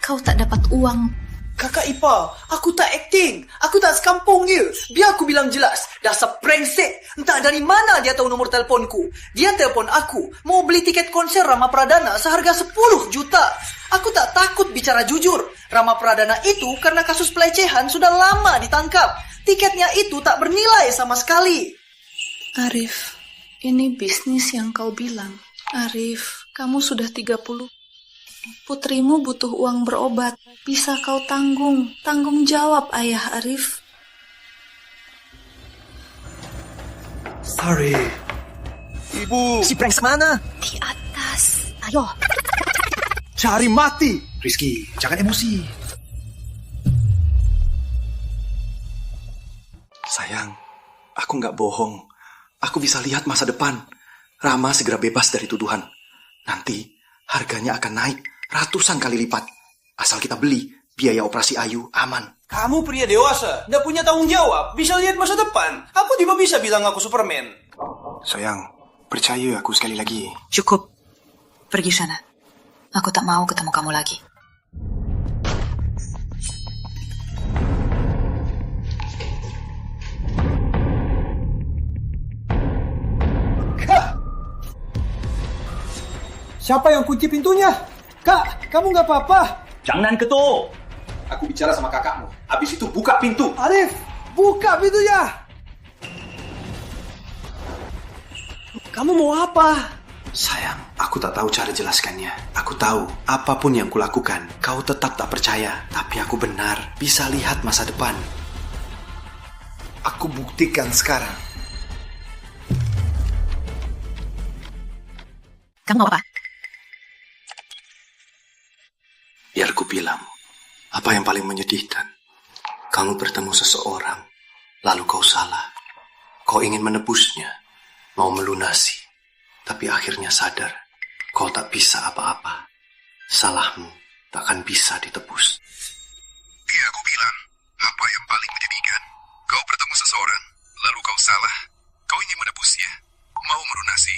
kau tak dapat uang. Kakak Ipa, aku tak acting. Aku tak sekampung dia. Biar aku bilang jelas. Dasar brengsek. Entah dari mana dia tahu nomor teleponku. Dia telepon aku. Mau beli tiket konser Rama Pradana seharga 10 juta. Aku tak takut bicara jujur. Rama Pradana itu karena kasus pelecehan sudah lama ditangkap. Tiketnya itu tak bernilai sama sekali. Arif, ini bisnis yang kau bilang. Arif, kamu sudah 30. Putrimu butuh uang berobat. Bisa kau tanggung. Tanggung jawab, Ayah Arif. Sorry. Ibu. Si brengsek mana? Di atas. Ayo. Cari mati. Rizky, jangan emosi. Sayang, aku nggak bohong. Aku bisa lihat masa depan. Rama segera bebas dari tuduhan. Nanti harganya akan naik ratusan kali lipat. Asal kita beli, biaya operasi Ayu aman. Kamu pria dewasa, nggak punya tanggung jawab. Bisa lihat masa depan. Aku tiba bisa bilang aku Superman. Sayang, percaya aku sekali lagi. Cukup. Pergi sana. Aku tak mau ketemu kamu lagi. Kak! Siapa yang kunci pintunya? Kak, kamu nggak apa-apa? Jangan ketuk. Aku bicara sama kakakmu. Habis itu buka pintu. Arif, buka pintunya. Kamu mau apa? Sayang, aku tak tahu cara jelaskannya. Aku tahu, apapun yang kulakukan, kau tetap tak percaya. Tapi aku benar, bisa lihat masa depan. Aku buktikan sekarang. Kamu mau apa? Biar ku bilang, apa yang paling menyedihkan? Kamu bertemu seseorang, lalu kau salah. Kau ingin menebusnya, mau melunasi. Tapi akhirnya sadar, kau tak bisa apa-apa. Salahmu takkan bisa ditebus. Iya, aku bilang, apa yang paling menyedihkan? Kau bertemu seseorang, lalu kau salah. Kau ingin menebusnya, mau melunasi.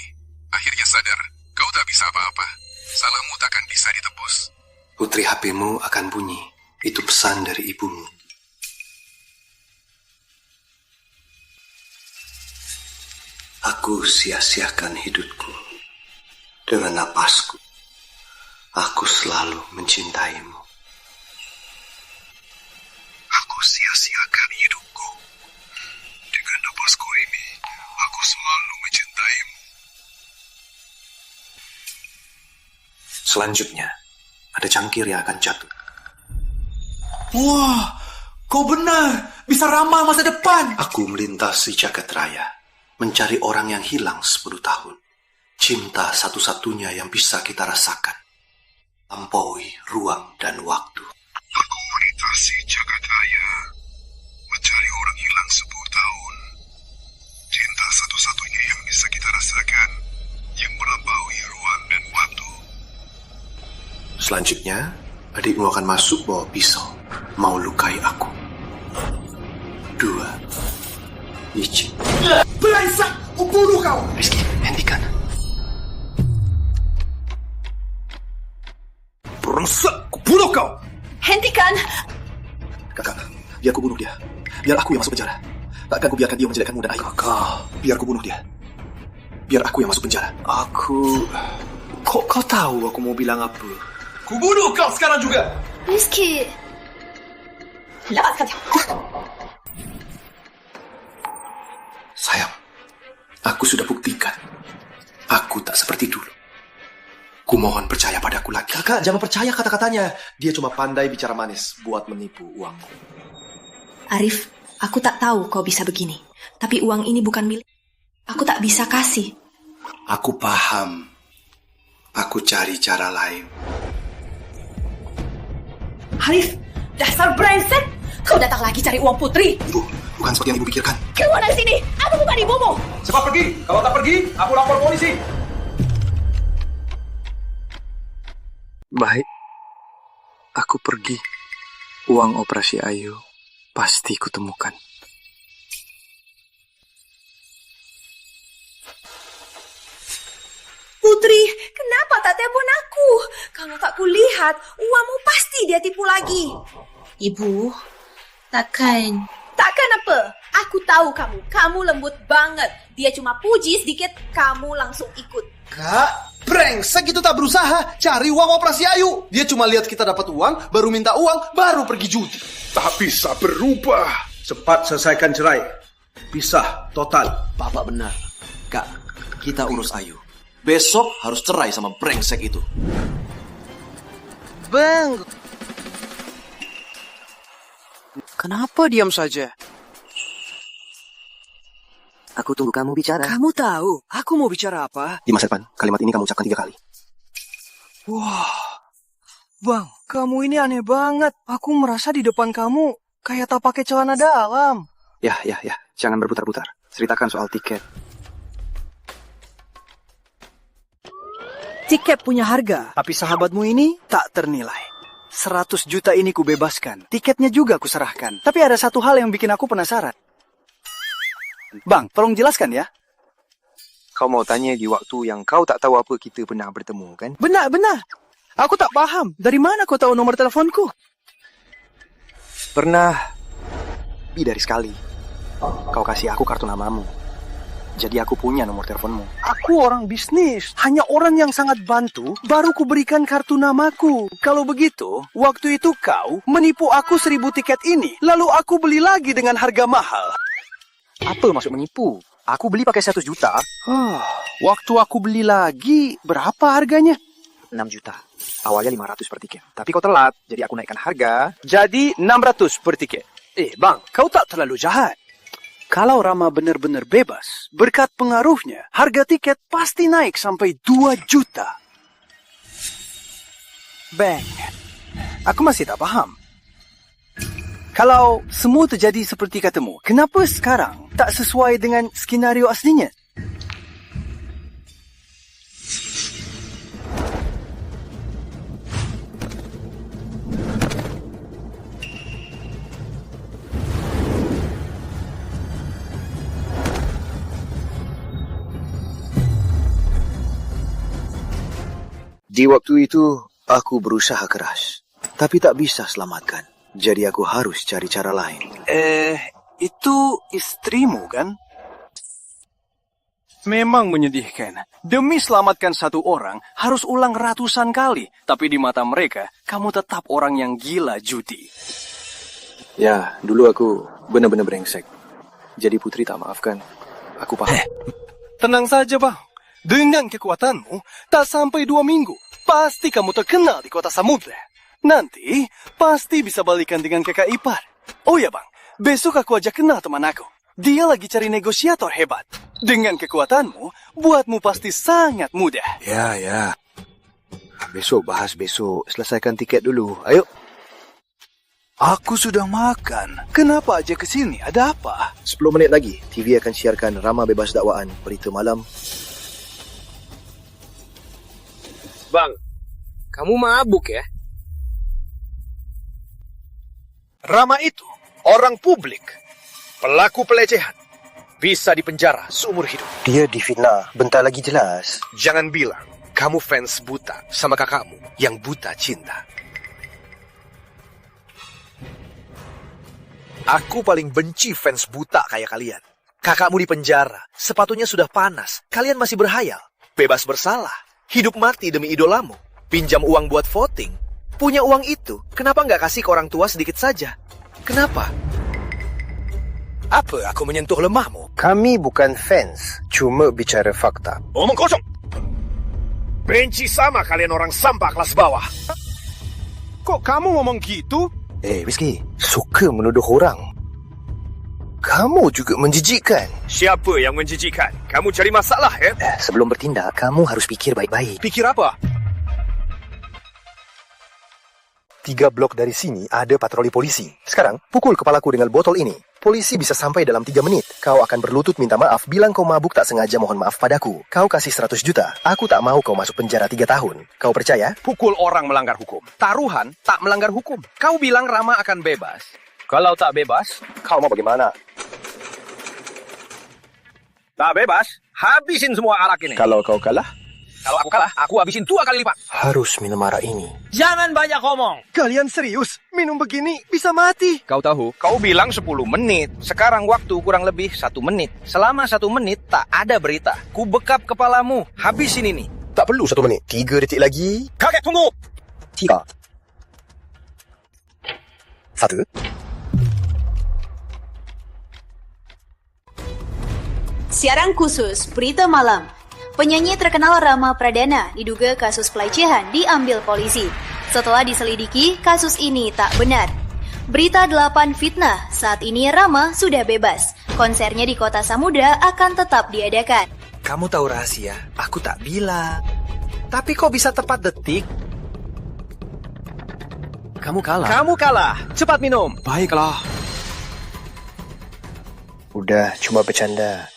Akhirnya sadar, kau tak bisa apa-apa. Salahmu takkan bisa ditebus. Putri, HP-mu akan bunyi. Itu pesan dari ibumu. Aku sia-siakan hidupku dengan napasku. Aku selalu mencintaimu. Aku sia-siakan hidupku dengan napasku ini. Aku selalu mencintaimu. Selanjutnya, ada cangkir yang akan jatuh. Wah, kau benar. Bisa ramal masa depan. Aku melintasi jagat raya, mencari orang yang hilang 10 tahun. Cinta satu-satunya yang bisa kita rasakan. Lampaui ruang dan waktu. Aku melintasi jagat raya, mencari orang hilang 10 tahun. Cinta satu-satunya yang bisa kita rasakan, yang melampaui ruang dan waktu. Selanjutnya, adikmu akan masuk bawa pisau, mau lukai aku. 2, 1. Brengsek, aku bunuh kau. Rizky, hentikan. Brengsek, aku bunuh kau. Hentikan. Kakak, biar aku bunuh dia. Biar aku yang masuk penjara. Takkan ku biarkan dia menjelekkanmu dan ayah. Kakak, biar ku bunuh dia. Biar aku yang masuk penjara. Kok tahu aku mau bilang apa? Ku bunuh kau sekarang juga. Rizky. Lepaskan dia. Sayang, aku sudah buktikan. Aku tak seperti dulu. Kumohon percaya padaku lagi. Kakak, jangan percaya kata-katanya. Dia cuma pandai bicara manis buat menipu uangku. Arif, aku tak tahu kau bisa begini. Tapi uang ini bukan milik. Aku tak bisa kasih. Aku paham. Aku cari cara lain. Arif, dasar brengsek. Kau datang lagi cari uang Putri. Ibu, bukan seperti yang ibu pikirkan. Keluar dari sini. Aku bukan ibumu. Cepat pergi. Kalau tak pergi, aku lapor polisi. Baik. Aku pergi. Uang operasi Ayu pasti kutemukan. Putri, kenapa tak telepon aku? Kalau tak kulihat, uangmu pasti dia tipu lagi. Ibu, takkan apa? Aku tahu kamu. Kamu lembut banget. Dia cuma puji sedikit, kamu langsung ikut. Kak, brengsek itu tak berusaha cari uang operasi Ayu. Dia cuma lihat kita dapat uang, baru minta uang, baru pergi judi. Tak bisa berubah. Cepat selesaikan cerai. Pisah total. Bapak benar. Kak, kita urus Ayu. Besok harus cerai sama brengsek itu. Bang, kenapa diam saja? Aku tunggu kamu bicara. Kamu tahu, aku mau bicara apa? Di masa depan, kalimat ini kamu ucapkan 3 kali. Wah, Bang, kamu ini aneh banget. Aku merasa di depan kamu kayak tak pakai celana dalam. Ya, jangan berputar-putar. Ceritakan soal tiket. Tiket punya harga, tapi sahabatmu ini tak ternilai. 100 juta ini kubebaskan. Tiketnya juga kuserahkan. Tapi ada satu hal yang bikin aku penasaran. Bang, tolong jelaskan ya. Kau mau tanya di waktu yang kau tak tahu apa kita pernah bertemu, kan? Benar. Aku tak paham. Dari mana kau tahu nomor teleponku? Pernah lebih dari sekali. Kau kasih aku kartu namamu. Jadi aku punya nomor teleponmu. Aku orang bisnis. Hanya orang yang sangat bantu, baru kuberikan kartu namaku. Kalau begitu, waktu itu kau menipu aku 1000 tiket ini. Lalu aku beli lagi dengan harga mahal. Apa maksud menipu? Aku beli pakai 1 juta. Waktu aku beli lagi, berapa harganya? 6 juta. Awalnya 500 per tiket. Tapi kau telat, jadi aku naikkan harga. Jadi 600 per tiket. Bang, kau tak terlalu jahat. Kalau Rama benar-benar bebas, berkat pengaruhnya, harga tiket pasti naik sampai 2 juta. Bang, aku masih tak paham. Kalau semua terjadi seperti katamu, kenapa sekarang tak sesuai dengan skenario aslinya? Di waktu itu, aku berusaha keras, tapi tak bisa selamatkan. Jadi aku harus cari cara lain. Itu istrimu kan? Memang menyedihkan. Demi selamatkan satu orang, harus ulang ratusan kali. Tapi di mata mereka, kamu tetap orang yang gila judi. Ya, dulu aku benar-benar brengsek. Jadi Putri tak maafkan. Aku paham. Tenang saja, Bang. Dengan kekuatanmu, tak sampai 2 minggu, pasti kamu terkenal di kota Samudra. Nanti, pasti bisa balikan dengan kakak ipar. Oh ya, Bang. Besok aku ajak kenal teman aku. Dia lagi cari negosiator hebat. Dengan kekuatanmu, buatmu pasti sangat mudah. Ya. Besok bahas besok. Selesaikan tiket dulu. Ayo. Aku sudah makan. Kenapa aja ke sini? Ada apa? 10 menit lagi, TV akan siarkan Rama bebas dakwaan berita malam. Bang, kamu mabuk ya? Rama itu orang publik, pelaku pelecehan, bisa dipenjara seumur hidup. Dia difitnah, bentar lagi jelas. Jangan bilang kamu fans buta sama kakakmu yang buta cinta. Aku paling benci fans buta kayak kalian. Kakakmu dipenjara, sepatunya sudah panas, kalian masih berhayal. Bebas bersalah, hidup mati demi idolamu, pinjam uang buat voting. Punya uang itu, kenapa nggak kasih ke orang tua sedikit saja? Kenapa? Apa aku menyentuh lemahmu? Kami bukan fans, cuma bicara fakta. Omong kosong! Benci sama kalian orang sampah kelas bawah. Kok kamu ngomong gitu? Whisky, suka menuduh orang. Kamu juga menjijikkan. Siapa yang menjijikkan? Kamu cari masalah, ya? Sebelum bertindak, kamu harus pikir baik-baik. Pikir apa? 3 blok dari sini ada patroli polisi. Sekarang, pukul kepalaku dengan botol ini. Polisi bisa sampai dalam 3 menit. Kau akan berlutut minta maaf, bilang kau mabuk tak sengaja mohon maaf padaku. Kau kasih 100 juta. Aku tak mau kau masuk penjara 3 tahun. Kau percaya? Pukul orang melanggar hukum. Taruhan tak melanggar hukum. Kau bilang Rama akan bebas. Kalau tak bebas, kau mau bagaimana? Tak bebas, habisin semua arak ini. Kalau kau kalah? Kalau aku kalah, aku habisin 2 kali lipat. Harus minum arak ini. Jangan banyak ngomong. Kalian serius? Minum begini bisa mati. Kau tahu? Kau bilang 10 menit. Sekarang waktu kurang lebih 1 menit. Selama 1 menit tak ada berita. Ku bekap kepalamu. Habisin ini. Tak perlu 1 menit. 3 detik lagi. Kakek, tunggu. 3. 1. Siaran khusus Berita Malam. Penyanyi terkenal Rama Pradana diduga kasus pelecehan diambil polisi. Setelah diselidiki, kasus ini tak benar. Berita 8 fitnah, saat ini Rama sudah bebas. Konsernya di Kota Samudra akan tetap diadakan. Kamu tahu rahasia? Aku tak bilang. Tapi kok bisa tepat detik? Kamu kalah. Kamu kalah. Cepat minum. Baiklah. Udah, cuma bercanda.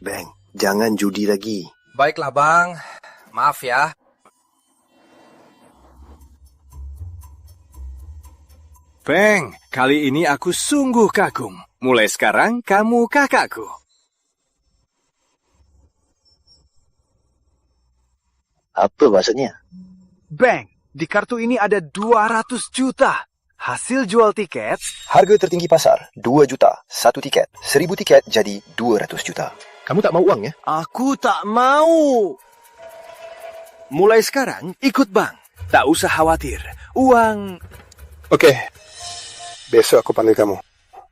Bang, jangan judi lagi. Baiklah, Bang. Maaf ya. Bang, kali ini aku sungguh kagum. Mulai sekarang, kamu kakakku. Apa maksudnya? Bang, di kartu ini ada 200 juta. Hasil jual tiket. Harga tertinggi pasar, 2 juta. 1 tiket. 1000 tiket jadi 200 juta. Kamu tak mau uang ya? Aku tak mau. Mulai sekarang, ikut Bang. Tak usah khawatir. Uang... Oke. Besok aku panggil kamu.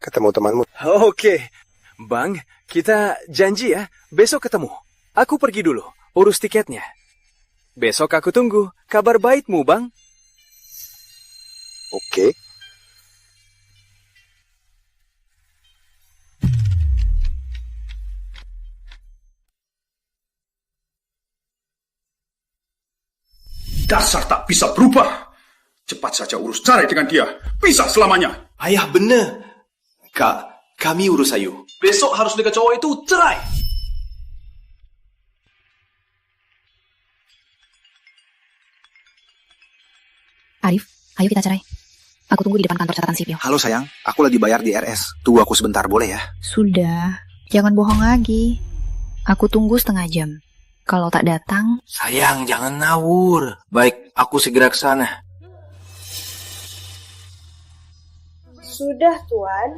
Ketemu temanmu. Oke. Bang, kita janji ya, besok ketemu. Aku pergi dulu, urus tiketnya. Besok aku tunggu kabar baikmu, Bang. Oke. Dasar tak bisa berubah. Cepat saja urus cerai dengan dia. Pisah selamanya. Ayah bener. Kak, kami urus Ayu. Besok harus dengan cowok itu cerai. Arif, ayo kita cerai. Aku tunggu di depan kantor catatan sipil. Halo sayang, aku lagi bayar di RS. Tunggu aku sebentar boleh ya? Sudah, jangan bohong lagi. Aku tunggu setengah jam. Kalau tak datang... Sayang, jangan ngawur. Baik, aku segera ke sana. Sudah, Tuan.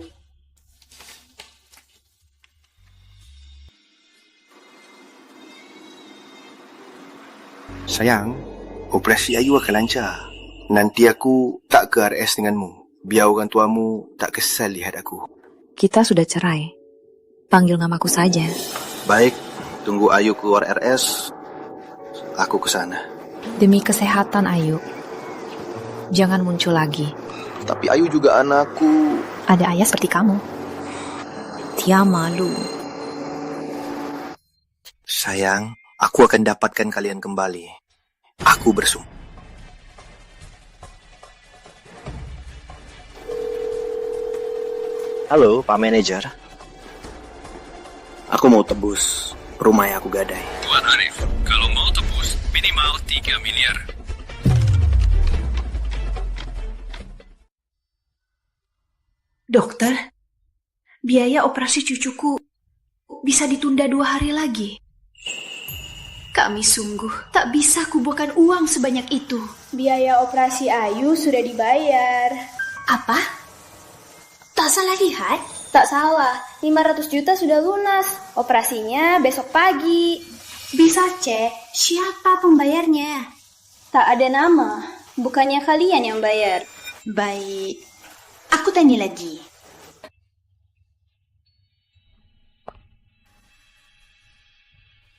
Sayang, operasi Ayu akan lancar. Nanti aku tak ke RS denganmu. Biar orang tuamu tak kesal lihat aku. Kita sudah cerai. Panggil namaku saja. Baik, tunggu Ayu keluar RS. Aku ke sana. Demi kesehatan Ayu. Jangan muncul lagi. Tapi Ayu juga anakku. Ada ayah seperti kamu. Dia malu. Sayang, aku akan dapatkan kalian kembali. Aku bersumpah. Halo, Pak Manajer. Aku mau tebus rumah yang aku gadai. Tuan Arif, kalau mau tebus, minimal 3 miliar. Dokter, biaya operasi cucuku bisa ditunda 2 hari lagi. Kami sungguh tak bisa kumpulkan uang sebanyak itu. Biaya operasi Ayu sudah dibayar. Apa? Tak salah lihat? Tak salah, 500 juta sudah lunas. Operasinya besok pagi. Bisa cek siapa pembayarnya? Tak ada nama, bukannya kalian yang bayar. Baik, aku tanya lagi.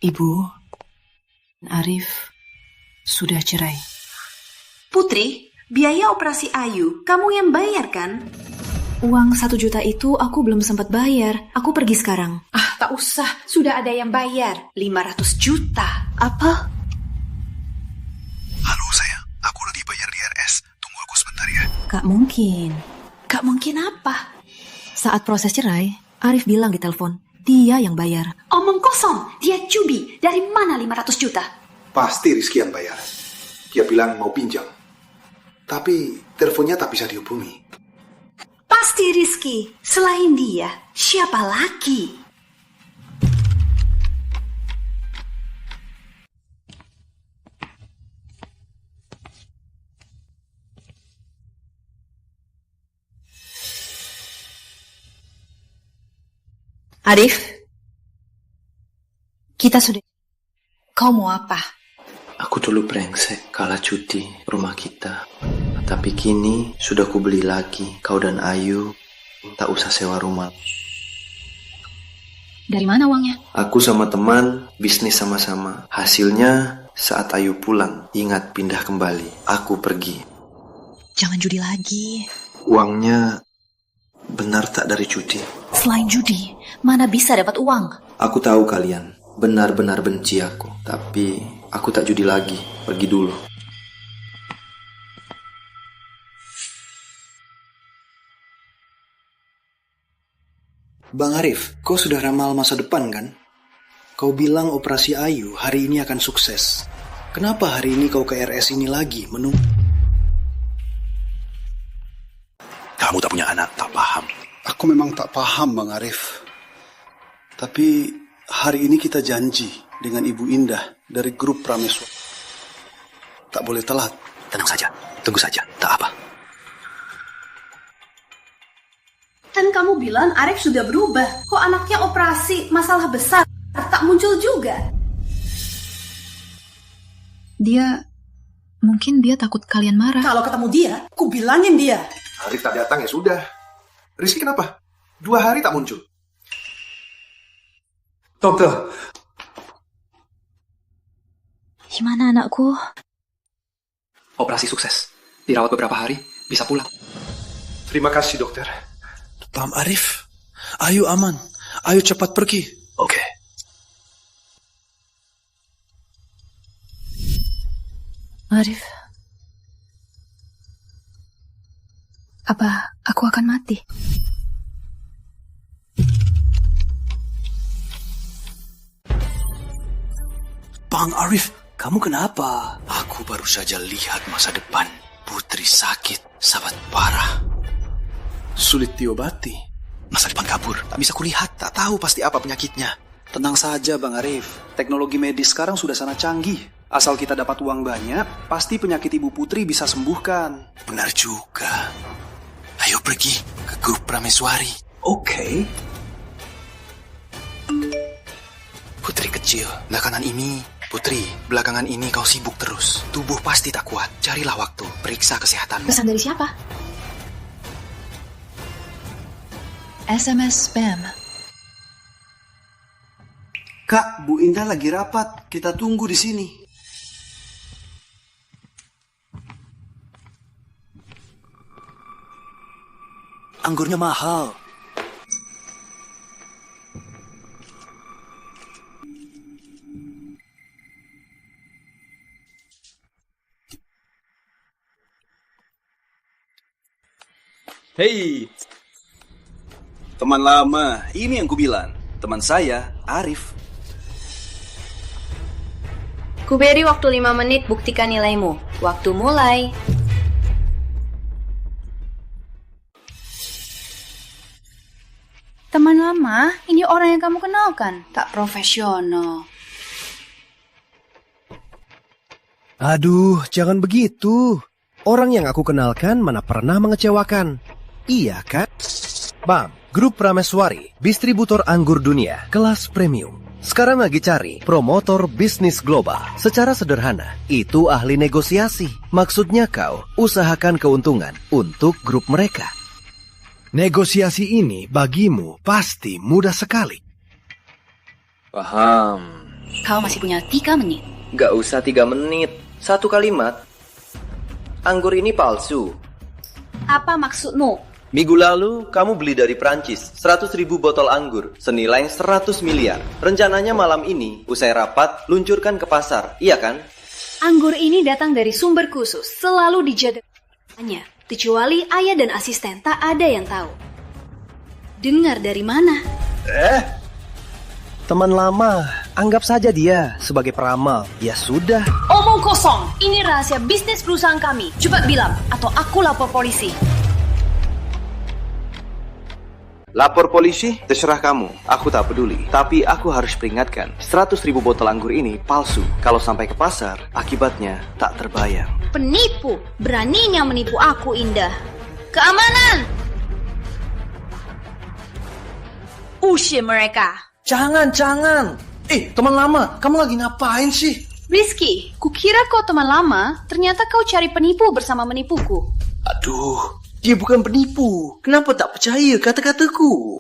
Ibu, Arif sudah cerai. Putri, biaya operasi Ayu kamu yang bayar kan? Uang 1 juta itu aku belum sempat bayar. Aku pergi sekarang. Ah, tak usah. Sudah ada yang bayar. 500 juta. Apa? Halo sayang, aku lagi bayar di RS. Tunggu aku sebentar ya. Gak mungkin. Gak mungkin apa? Saat proses cerai, Arif bilang di telepon, dia yang bayar. Omong kosong. Dia cubi. Dari mana 500 juta? Pasti Rizky yang bayar. Dia bilang mau pinjam. Tapi teleponnya tak bisa dihubungi. Pasti Rizky. Selain dia, siapa lagi? Arif, kita sudah... Kau mau apa? Aku dulu brengsek kalah cuti rumah kita. Tapi kini sudah kubeli lagi. Kau dan Ayu tak usah sewa rumah. Dari mana uangnya? Aku sama teman bisnis sama-sama. Hasilnya saat Ayu pulang, ingat pindah kembali. Aku pergi. Jangan judi lagi. Uangnya benar tak dari judi? Selain judi, mana bisa dapat uang? Aku tahu kalian benar-benar benci aku. Tapi aku tak judi lagi. Pergi dulu. Bang Arif, kau sudah ramal masa depan kan? Kau bilang operasi Ayu hari ini akan sukses. Kenapa hari ini kau ke RS ini lagi menunggu? Kamu tak punya anak, tak paham. Aku memang tak paham, Bang Arif. Tapi hari ini kita janji dengan Ibu Indah dari grup Prameswara. Tak boleh telat. Tenang saja, tunggu saja, tak apa. Kan kamu bilang Arif sudah berubah. Kok anaknya operasi masalah besar tak muncul juga? Mungkin dia takut kalian marah. Kalau ketemu dia, ku bilangin dia. Arif tak datang ya sudah. Rizky kenapa? 2 hari tak muncul. Dokter. Gimana anakku? Operasi sukses. Dirawat beberapa hari, bisa pulang. Terima kasih, dokter. Pam Arif, ayo aman. Ayo cepat pergi. Oke. Arif. Apa aku akan mati? Bang Arif, kamu kenapa? Aku baru saja lihat masa depan. Putri sakit, sangat parah. Sulit diobati. Masa depan kabur, tak bisa kulihat, tak tahu pasti apa penyakitnya. Tenang saja Bang Arif, teknologi medis sekarang sudah sangat canggih. Asal kita dapat uang banyak, pasti penyakit Ibu Putri bisa sembuhkan. Benar juga. Ayo pergi ke grup Prameswari. Oke. Putri kecil, belakangan ini. Putri, belakangan ini kau sibuk terus. Tubuh pasti tak kuat. Carilah waktu, periksa kesehatanmu. Pesan dari siapa? SMS spam. Kak, Bu Indah lagi rapat. Kita tunggu di sini. Anggurnya mahal. Hei, teman lama, ini yang kubilang. Teman saya, Arif. Kuberi waktu 5 menit, buktikan nilaimu. Waktu mulai. Teman lama, ini orang yang kamu kenalkan. Tak profesional. Aduh, jangan begitu. Orang yang aku kenalkan mana pernah mengecewakan. Iya kan? Bang, grup Prameswari, distributor anggur dunia, kelas premium. Sekarang lagi cari promotor bisnis global. Secara sederhana, itu ahli negosiasi. Maksudnya kau usahakan keuntungan untuk grup mereka. Negosiasi ini bagimu pasti mudah sekali. Paham. Kau masih punya 3 menit. Gak usah 3 menit. 1 kalimat. Anggur ini palsu. Apa maksudmu? Minggu lalu, kamu beli dari Prancis 100.000 botol anggur senilai 100 miliar. Rencananya malam ini, usai rapat, luncurkan ke pasar. Iya kan? Anggur ini datang dari sumber khusus, selalu dijaga. Kecuali ayah dan asisten, tak ada yang tahu. Dengar dari mana? Teman lama, anggap saja dia sebagai peramal. Ya sudah. Omong kosong, ini rahasia bisnis perusahaan kami. Cepat bilang, atau aku lapor polisi. Lapor polisi? Terserah kamu, aku tak peduli. Tapi aku harus peringatkan, 100.000 botol anggur ini palsu. Kalau sampai ke pasar, akibatnya tak terbayang. Penipu, beraninya menipu aku, Indah. Keamanan! Usir mereka. Jangan. Teman lama, kamu lagi ngapain sih? Rizky, kukira kau teman lama, ternyata kau cari penipu bersama menipuku. Aduh, dia bukan penipu. Kenapa tak percaya kata-kataku?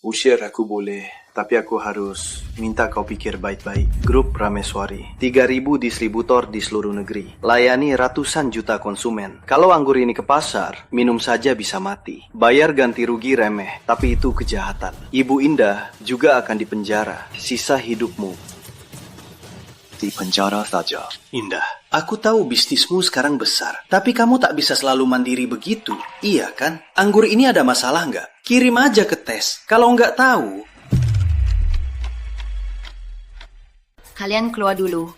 Usir aku boleh, tapi aku harus minta kau pikir baik-baik. Grup Prameswari, 3.000 distributor di seluruh negeri. Layani ratusan juta konsumen. Kalau anggur ini ke pasar, minum saja bisa mati. Bayar ganti rugi remeh, tapi itu kejahatan. Ibu Indah juga akan dipenjara. Sisa hidupmu di penjara saja. Indah, aku tahu bisnismu sekarang besar, tapi kamu tak bisa selalu mandiri begitu. Iya kan? Anggur ini ada masalah nggak? Kirim aja ke tes. Kalau nggak tahu... Kalian keluar dulu.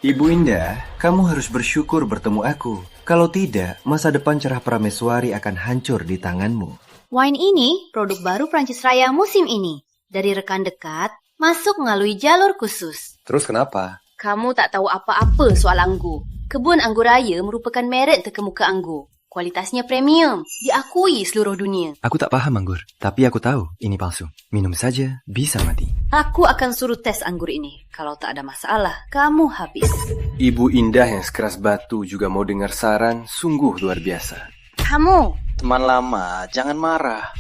Ibu Indah, kamu harus bersyukur bertemu aku. Kalau tidak, masa depan cerah Prameswari akan hancur di tanganmu. Wine ini produk baru Prancis Raya musim ini. Dari rekan dekat, masuk melalui jalur khusus. Terus kenapa? Kamu tak tahu apa-apa soal anggur. Kebun Anggur Raya merupakan merek terkemuka anggur. Kualitasnya premium, diakui seluruh dunia. Aku tak paham anggur, tapi aku tahu ini palsu. Minum saja, bisa mati. Aku akan suruh tes anggur ini. Kalau tak ada masalah, kamu habis. Ibu Indah yang sekeras batu juga mau dengar saran, sungguh luar biasa. Kamu. Teman lama, jangan marah.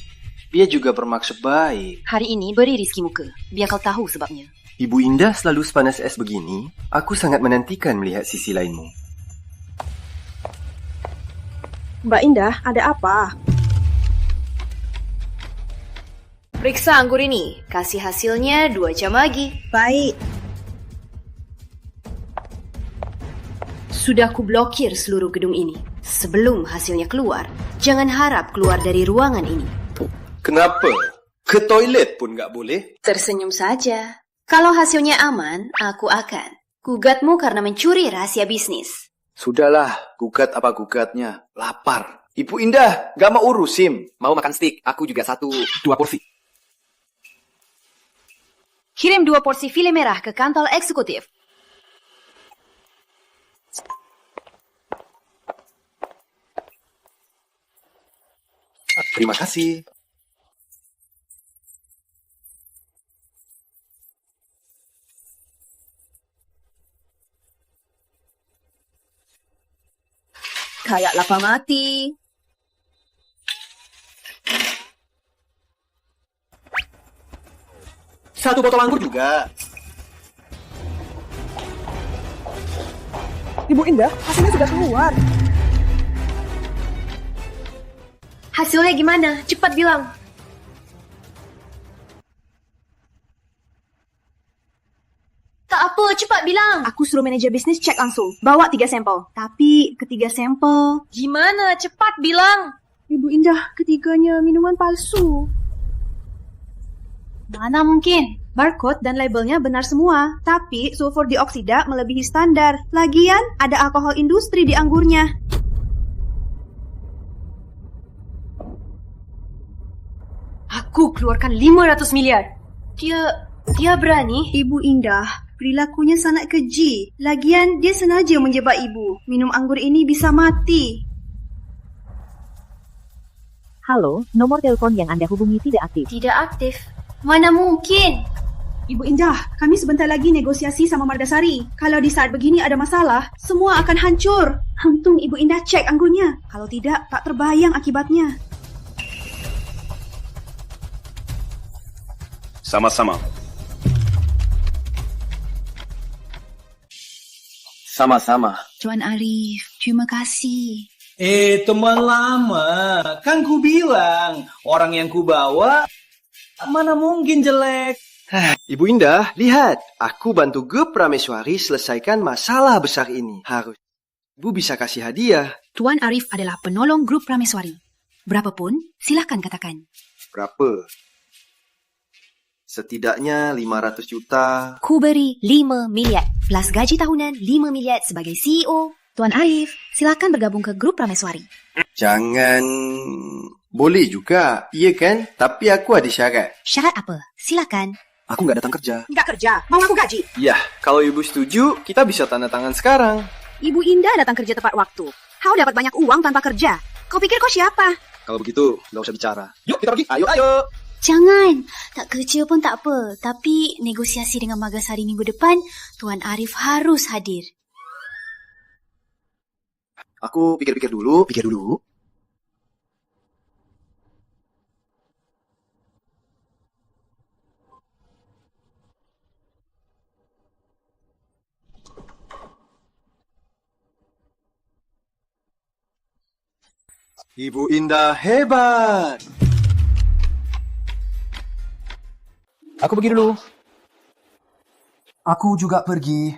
Dia juga bermaksud baik. Hari ini beri Rizky muka, biar kau tahu sebabnya. Ibu Indah selalu sepanas es begini. Aku sangat menantikan melihat sisi lainmu. Mbak Indah, ada apa? Periksa anggur ini. Kasih hasilnya 2 jam lagi. Baik. Sudah kublokir seluruh gedung ini. Sebelum hasilnya keluar, jangan harap keluar dari ruangan ini. Kenapa? Ke toilet pun nggak boleh? Tersenyum saja. Kalau hasilnya aman, aku akan gugatmu karena mencuri rahasia bisnis. Sudahlah, gugat apa gugatnya. Lapar. Ibu Indah, gak mau urusin. Mau makan steak? Aku juga 2 porsi. Kirim 2 porsi file merah ke kantor eksekutif. Terima kasih. Kayak lapar mati. Satu botol anggur juga. Ibu Indah, hasilnya sudah keluar. Hasilnya gimana? Cepat bilang. Tak apa, cepat bilang. Aku suruh manajer bisnis cek langsung. Bawa 3 sampel. Tapi ketiga sampel... Gimana? Cepat bilang. Ibu Indah, ketiganya minuman palsu. Mana mungkin? Barcode dan labelnya benar semua. Tapi sulfur dioksida melebihi standar. Lagian, ada alkohol industri di anggurnya. Aku keluarkan 500 miliar. Dia berani? Ibu Indah, perilakunya sangat keji. Lagian, dia sengaja menjebak ibu. Minum anggur ini bisa mati. Halo, nomor telepon yang Anda hubungi tidak aktif. Tidak aktif? Mana mungkin? Ibu Indah, kami sebentar lagi negosiasi sama Mardasari. Kalau di saat begini ada masalah, semua akan hancur. Untung Ibu Indah cek anggurnya. Kalau tidak, tak terbayang akibatnya. Sama-sama. Sama-sama. Tuan Arif, terima kasih. Teman lama, kan ku bilang orang yang ku bawa mana mungkin jelek. Ibu Indah, lihat. Aku bantu grup Prameswari selesaikan masalah besar ini. Harus Ibu bisa kasih hadiah. Tuan Arif adalah penolong grup Prameswari. Berapapun, silahkan katakan. Berapa? Setidaknya 500 juta. Ku beri 5 miliar. Plus gaji tahunan 5 miliar sebagai CEO. Tuan Arif, silakan bergabung ke grup Prameswari. Jangan... Boleh juga, iya kan? Tapi aku ada syarat. Syarat apa? Silakan. Aku nggak datang kerja. Nggak kerja, mau aku gaji. Iya, kalau ibu setuju, kita bisa tanda tangan sekarang. Ibu Indah datang kerja tepat waktu. Kau dapat banyak uang tanpa kerja. Kau pikir kau siapa? Kalau begitu, nggak usah bicara. Yuk, kita pergi. Ayo. Jangan, tak kerja pun tak apa. Tapi negosiasi dengan Magasari minggu depan, Tuan Arif harus hadir. Aku pikir-pikir dulu. Ibu Indah hebat. Aku pergi dulu. Aku juga pergi.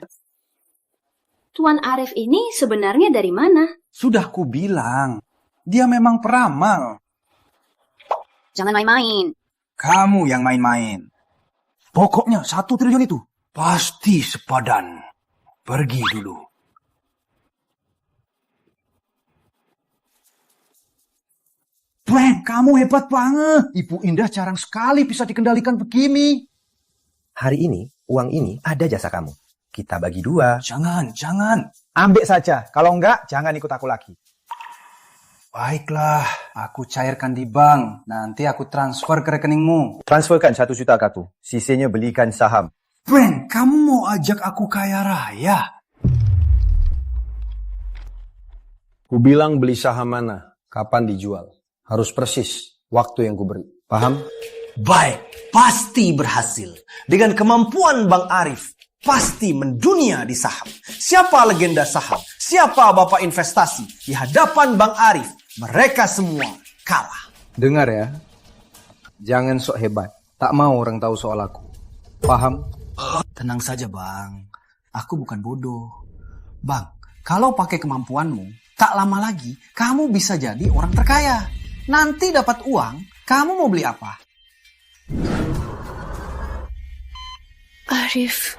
Tuan Arif ini sebenarnya dari mana? Sudah ku bilang, dia memang peramal. Jangan main-main. Kamu yang main-main. Pokoknya 1 triliun itu pasti sepadan. Pergi dulu. Frank, kamu hebat banget. Ibu Indah jarang sekali bisa dikendalikan begini. Hari ini, uang ini ada jasa kamu. Kita bagi 2. Jangan. Ambil saja. Kalau enggak, jangan ikut aku lagi. Baiklah, aku cairkan di bank. Nanti aku transfer ke rekeningmu. Transferkan 1 juta ke aku. Sisanya belikan saham. Frank, kamu mau ajak aku kaya raya? Ku bilang beli saham mana, kapan dijual. Harus persis waktu yang ku beri. Paham? Baik, pasti berhasil. Dengan kemampuan Bang Arif, pasti mendunia di saham. Siapa legenda saham? Siapa bapak investasi? Di hadapan Bang Arif, mereka semua kalah. Dengar ya, jangan sok hebat. Tak mau orang tahu soal aku. Paham? Tenang saja Bang, aku bukan bodoh. Bang, kalau pakai kemampuanmu, tak lama lagi kamu bisa jadi orang terkaya. Nanti dapat uang, kamu mau beli apa? Arif,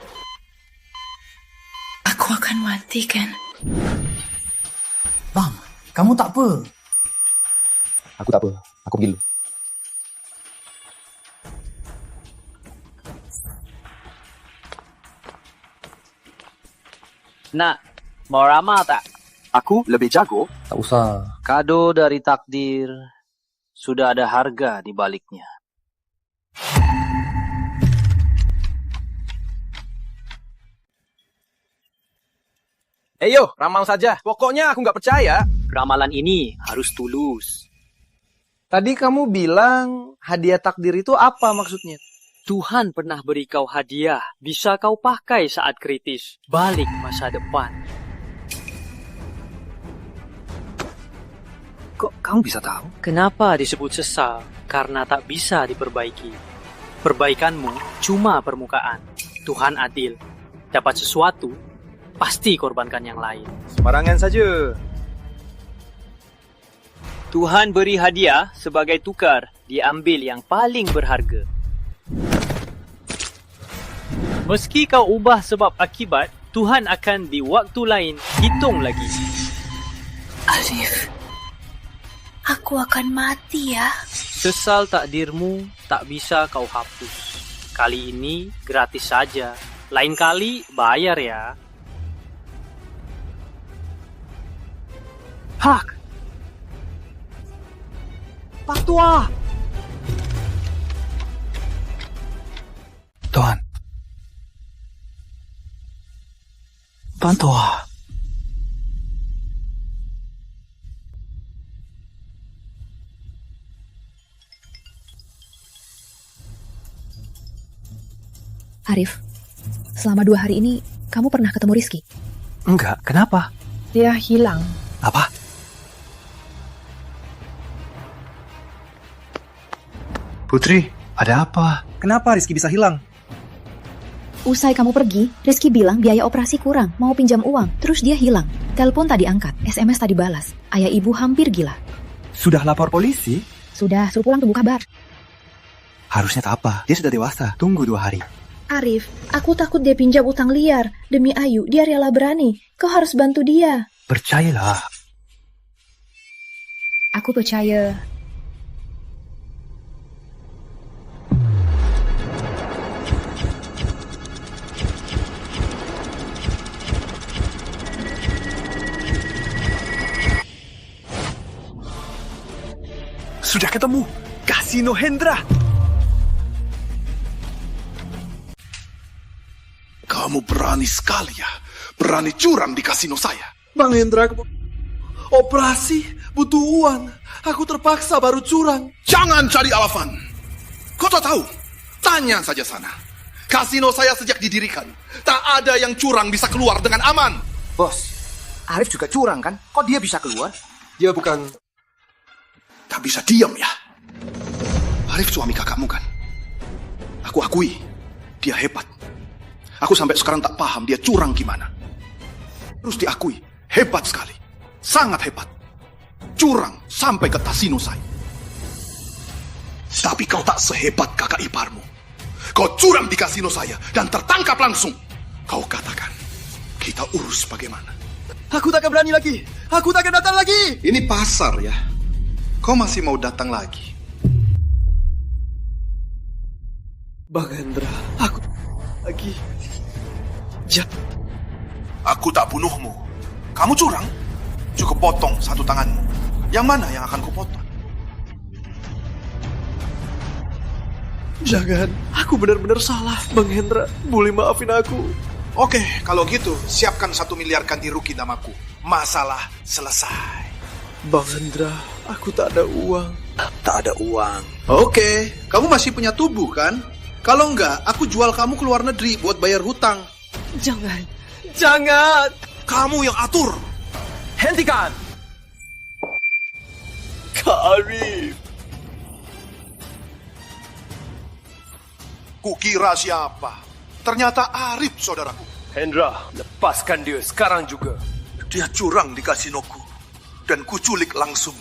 aku akan mati kan? Bang, kamu tak apa? Aku tak apa, aku pergi dulu. Nak, mau ramal tak? Aku lebih jago. Tak usah. Kado dari takdir, sudah ada harga di baliknya. Yo, ramal saja. Pokoknya aku nggak percaya. Ramalan ini harus tulus. Tadi kamu bilang hadiah takdir itu apa maksudnya? Tuhan pernah beri kau hadiah, bisa kau pakai saat kritis, balik masa depan. Kok kamu bisa tahu? Kenapa disebut sesal? Karena tak bisa diperbaiki. Perbaikanmu cuma permukaan. Tuhan adil. Dapat sesuatu, pasti korbankan yang lain. Sembarangan saja. Tuhan beri hadiah sebagai tukar, diambil yang paling berharga. Meski kau ubah sebab akibat, Tuhan akan di waktu lain hitung lagi. Arif, aku akan mati ya. Sesal takdirmu tak bisa kau hapus. Kali ini gratis saja. Lain kali bayar ya. Hak! Pak Tua! Tuan. Pak Tua. Arif, selama 2 hari ini kamu pernah ketemu Rizky? Enggak, kenapa? Dia hilang. Apa? Putri, ada apa? Kenapa Rizky bisa hilang? Usai kamu pergi, Rizky bilang biaya operasi kurang, mau pinjam uang, terus dia hilang. Telepon tadi angkat, SMS tadi balas. Ayah ibu hampir gila. Sudah lapor polisi? Sudah, suruh pulang tunggu kabar. Harusnya tak apa, dia sudah dewasa. Tunggu 2 hari. Arif, aku takut dia pinjam utang liar. Demi Ayu, dia rela berani. Kau harus bantu dia. Percayalah. Aku percaya. Sudah ketemu, Kasino Hendra. Kamu berani sekali ya, berani curang di kasino saya. Bang Hendra, operasi butuh uang. Aku terpaksa baru curang. Jangan cari alasan. Kau tak tahu? Tanya saja sana. Kasino saya sejak didirikan, tak ada yang curang bisa keluar dengan aman. Bos, Arif juga curang kan? Kok dia bisa keluar? Dia bukan... Tak bisa diam ya. Arif suami kakakmu kan? Aku akui, dia hebat. Aku sampai sekarang tak paham dia curang gimana. Terus diakui, hebat sekali. Sangat hebat. Curang sampai ke kasino saya. Tapi kau tak sehebat kakak iparmu. Kau curang di kasino saya dan tertangkap langsung. Kau katakan, kita urus bagaimana? Aku tak akan berani lagi. Aku tak akan datang lagi. Ini pasar ya. Kau masih mau datang lagi? Bang Hendra, aku lagi. Aku tak bunuhmu. Kamu curang? Cukup potong satu tanganmu. Yang mana yang akan kupotong? Jangan, aku benar-benar salah, Bang Hendra. Boleh maafin aku? Oke, kalau gitu siapkan 1 miliar ganti rugi namaku. Masalah selesai. Bang Hendra, aku tak ada uang. Tak ada uang. Oke, kamu masih punya tubuh kan? Kalau enggak, aku jual kamu ke luar negeri buat bayar hutang. Jangan. Jangan. Kamu yang atur. Hentikan. Kak Arif. Kukira siapa? Ternyata Arif, saudaraku. Hendra, lepaskan dia sekarang juga. Dia curang di kasinoku. Dan kuculik langsung.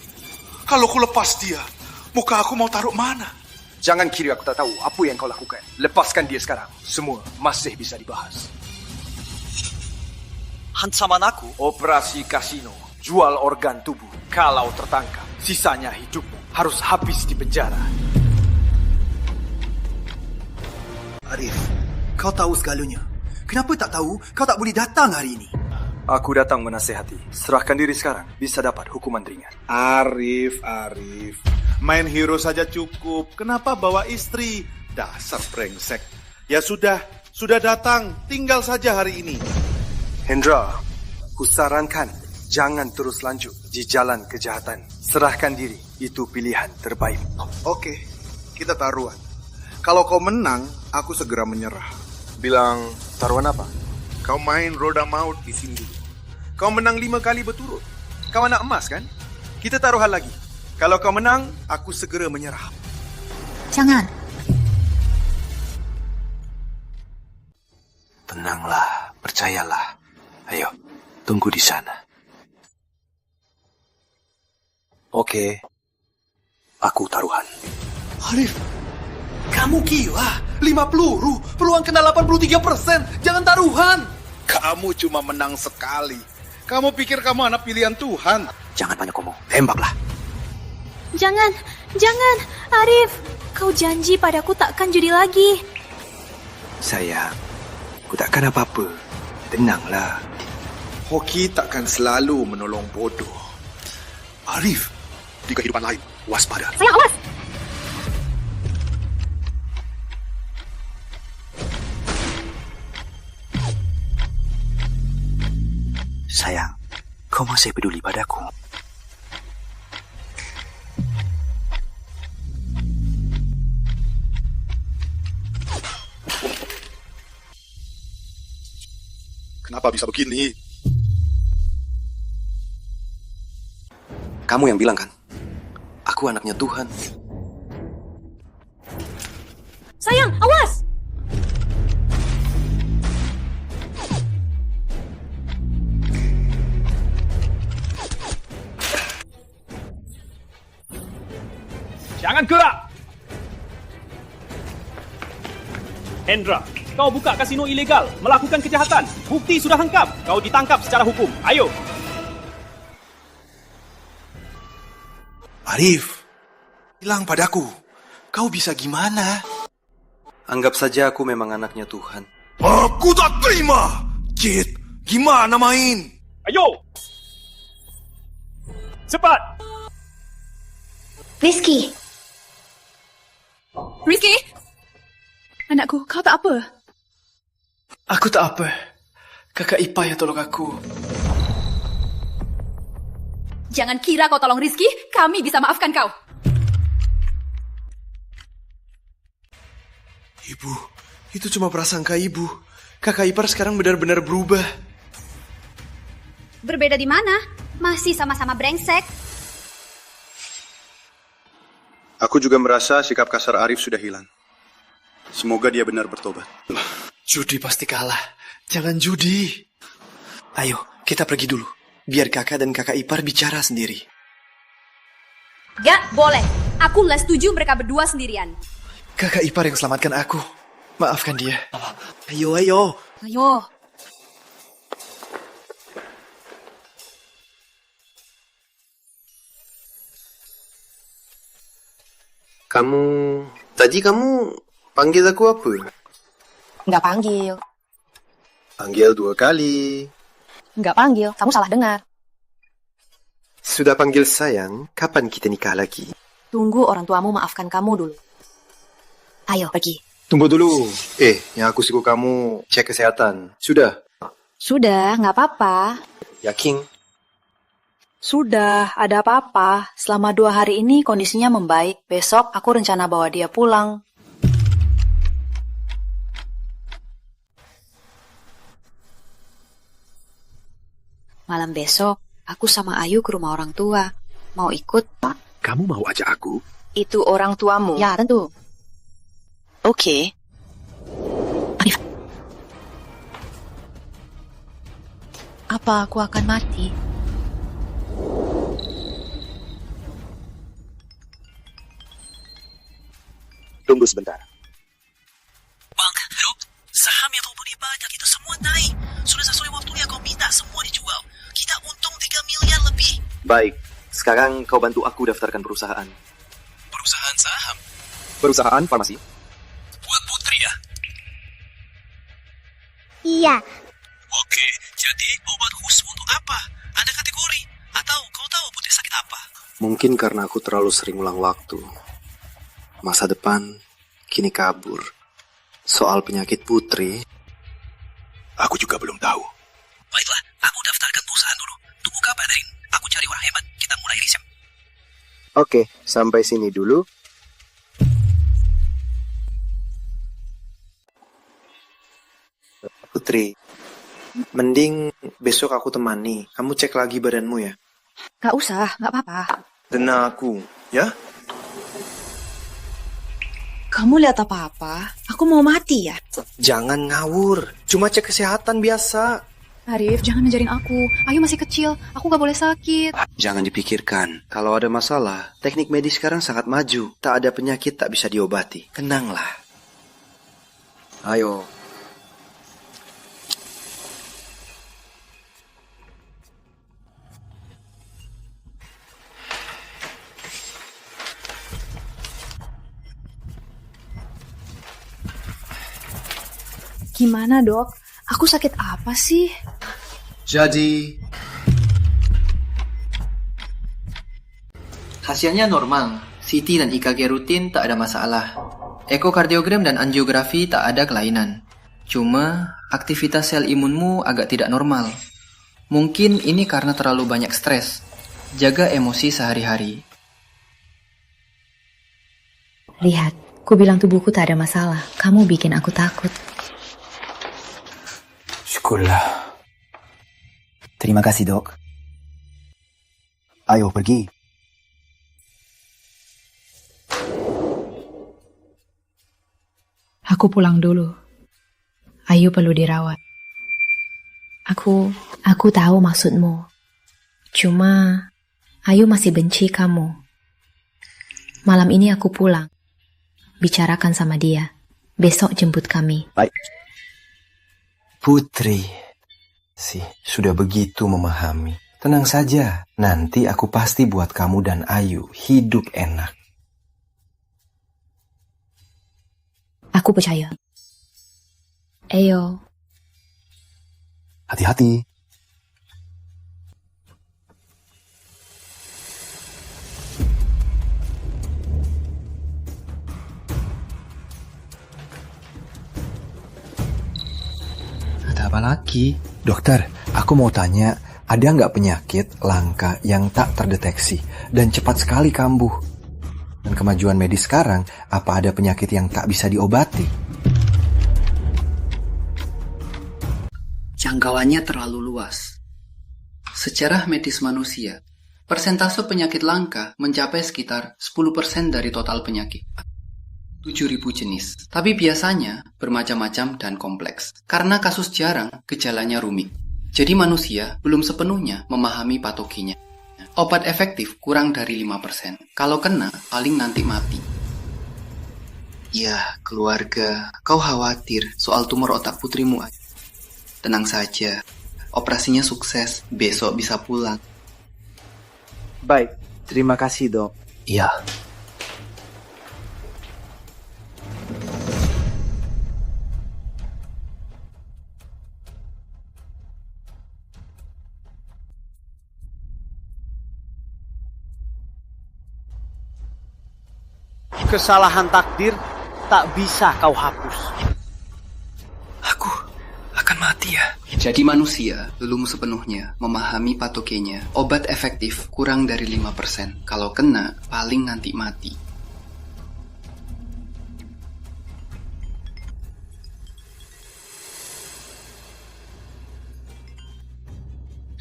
Kalau ku lepas dia, muka aku mau taruh mana? Jangan kira aku tak tahu apa yang kau lakukan. Lepaskan dia sekarang. Semua masih bisa dibahas. Hansaman aku? Operasi kasino. Jual organ tubuh. Kalau tertangkap, sisanya hidupmu harus habis di penjara. Arif, kau tahu segalanya. Kenapa tak tahu kau tak boleh datang hari ini? Aku datang menasehati. Serahkan diri sekarang. Bisa dapat hukuman ringan. Arif. Main hero saja cukup. Kenapa bawa istri? Dasar brengsek. Ya sudah datang. Tinggal saja hari ini. Hendra, kusarankan jangan terus lanjut di jalan kejahatan. Serahkan diri. Itu pilihan terbaik. Oke, kita taruhan. Kalau kau menang, aku segera menyerah. Bilang taruhan apa? Kau main roda maut di sini dulu. Kau menang 5 kali berturut. Kau anak emas kan? Kita taruhan lagi. Kalau kau menang, aku segera menyerah. Jangan. Tenanglah, percayalah. Ayo, tunggu di sana. Oke, aku taruhan. Arif, kamu gila. 5 peluru, peluang kena 83%. Jangan taruhan. Kamu cuma menang sekali. Kamu pikir kamu anak pilihan Tuhan? Jangan banyak ngomong, tembaklah. Jangan, Arif. Kau janji padaku takkan judi lagi. Sayang, aku takkan apa-apa. Tenanglah. Hoki takkan selalu menolong bodoh. Arif, di kehidupan lain, waspada. Sayang, awas! Sayang, kau masih peduli padaku. Kenapa bisa begini? Kamu yang bilang kan? Aku anaknya Tuhan. Sayang, awas! Jangan gerak! Hendra, kau buka kasino ilegal, melakukan kejahatan. Bukti sudah lengkap. Kau ditangkap secara hukum. Ayo! Arif, bilang padaku, kau bisa gimana? Anggap saja aku memang anaknya Tuhan. Aku tak terima! Jit, gimana main? Ayo! Cepat! Rizky! Anakku, kau tak apa? Aku tak apa. Kakak Ipah yang tolong aku. Jangan kira kau tolong Rizky, kami bisa maafkan kau. Ibu, itu cuma prasangka ibu. Kakak ipar sekarang benar-benar berubah. Berbeda di mana? Masih sama-sama brengsek. Aku juga merasa sikap kasar Arif sudah hilang. Semoga dia benar bertobat. Judi pasti kalah. Jangan judi. Ayo, kita pergi dulu. Biar kakak dan kakak ipar bicara sendiri. Gak boleh. Aku gak setuju mereka berdua sendirian. Kakak ipar yang selamatkan aku. Maafkan dia. Ayo. Ayo. Tadi kamu panggil aku apa? Nggak panggil. Panggil 2 kali. Nggak panggil, kamu salah dengar. Sudah panggil sayang, kapan kita nikah lagi? Tunggu orang tuamu maafkan kamu dulu. Ayo, pergi. Tunggu dulu. Yang aku suruh kamu cek kesehatan. Sudah? Sudah, nggak apa-apa. Yakin? Sudah, ada apa-apa. Selama 2 hari ini kondisinya membaik. Besok aku rencana bawa dia pulang. Malam besok, aku sama Ayu ke rumah orang tua. Mau ikut? Kamu mau ajak aku? Itu orang tuamu? Ya, tentu. Oke. Arif. Apa aku akan mati? Tunggu sebentar. Bang, Rob, saham yang kau beli banyak itu semua naik. Sudah sesuai waktu yang kau minta, semua dijual. Kita untung 3 miliar lebih. Baik, sekarang kau bantu aku daftarkan perusahaan. Perusahaan saham? Perusahaan farmasi? Buat Putri ya? Iya. Oke, jadi obat khusus untuk apa? Ada kategori? Atau kau tahu Putri sakit apa? Mungkin karena aku terlalu sering ulang waktu. Masa depan kini kabur. Soal penyakit Putri, aku juga belum tahu. Baiklah, aku daftarkan perusahaan dulu. Tunggu kabarin. Aku cari orang hebat. Kita mulai riset. Oke, sampai sini dulu. Putri, mending besok aku temani. Kamu cek lagi badanmu ya. Gak usah, gak apa-apa. Tenang aku, ya? Kamu lihat apa-apa? Aku mau mati ya? Jangan ngawur. Cuma cek kesehatan biasa. Arif, jangan ngejarin aku. Ayu masih kecil, aku gak boleh sakit. Jangan dipikirkan. Kalau ada masalah, teknik medis sekarang sangat maju. Tak ada penyakit tak bisa diobati. Tenanglah. Ayo. Gimana, Dok? Aku sakit apa sih? Jadi, hasilnya normal. CT dan EKG rutin tak ada masalah. Ekokardiogram dan angiografi tak ada kelainan. Cuma, aktivitas sel imunmu agak tidak normal. Mungkin ini karena terlalu banyak stres. Jaga emosi sehari-hari. Lihat, ku bilang tubuhku tak ada masalah. Kamu bikin aku takut. Syukurlah. Terima kasih, Dok. Ayo pergi. Aku pulang dulu. Ayu perlu dirawat. Aku tahu maksudmu. Cuma, Ayu masih benci kamu. Malam ini aku pulang. Bicarakan sama dia. Besok jemput kami. Baik. Putri, sudah begitu memahami. Tenang saja, nanti aku pasti buat kamu dan Ayu hidup enak. Aku percaya. Ayo. Hati-hati. Apa lagi? Dokter, aku mau tanya, ada nggak penyakit langka yang tak terdeteksi dan cepat sekali kambuh? Dan kemajuan medis sekarang, apa ada penyakit yang tak bisa diobati? Jangkauannya terlalu luas. Secara medis manusia, persentase penyakit langka mencapai sekitar 10% dari total penyakit. 7.000 jenis. Tapi biasanya bermacam-macam dan kompleks. Karena kasus jarang, gejalanya rumit. Jadi manusia belum sepenuhnya memahami patogennya. Obat efektif kurang dari 5%. Kalau kena, paling nanti mati. Ya, keluarga, kau khawatir soal tumor otak putrimu. Tenang saja, operasinya sukses, besok bisa pulang. Baik, terima kasih, Dok. Iya. Kesalahan takdir tak bisa kau hapus. Aku akan mati ya? Jadi manusia belum sepenuhnya memahami patogennya. Obat efektif kurang dari 5%. Kalau kena, paling nanti mati.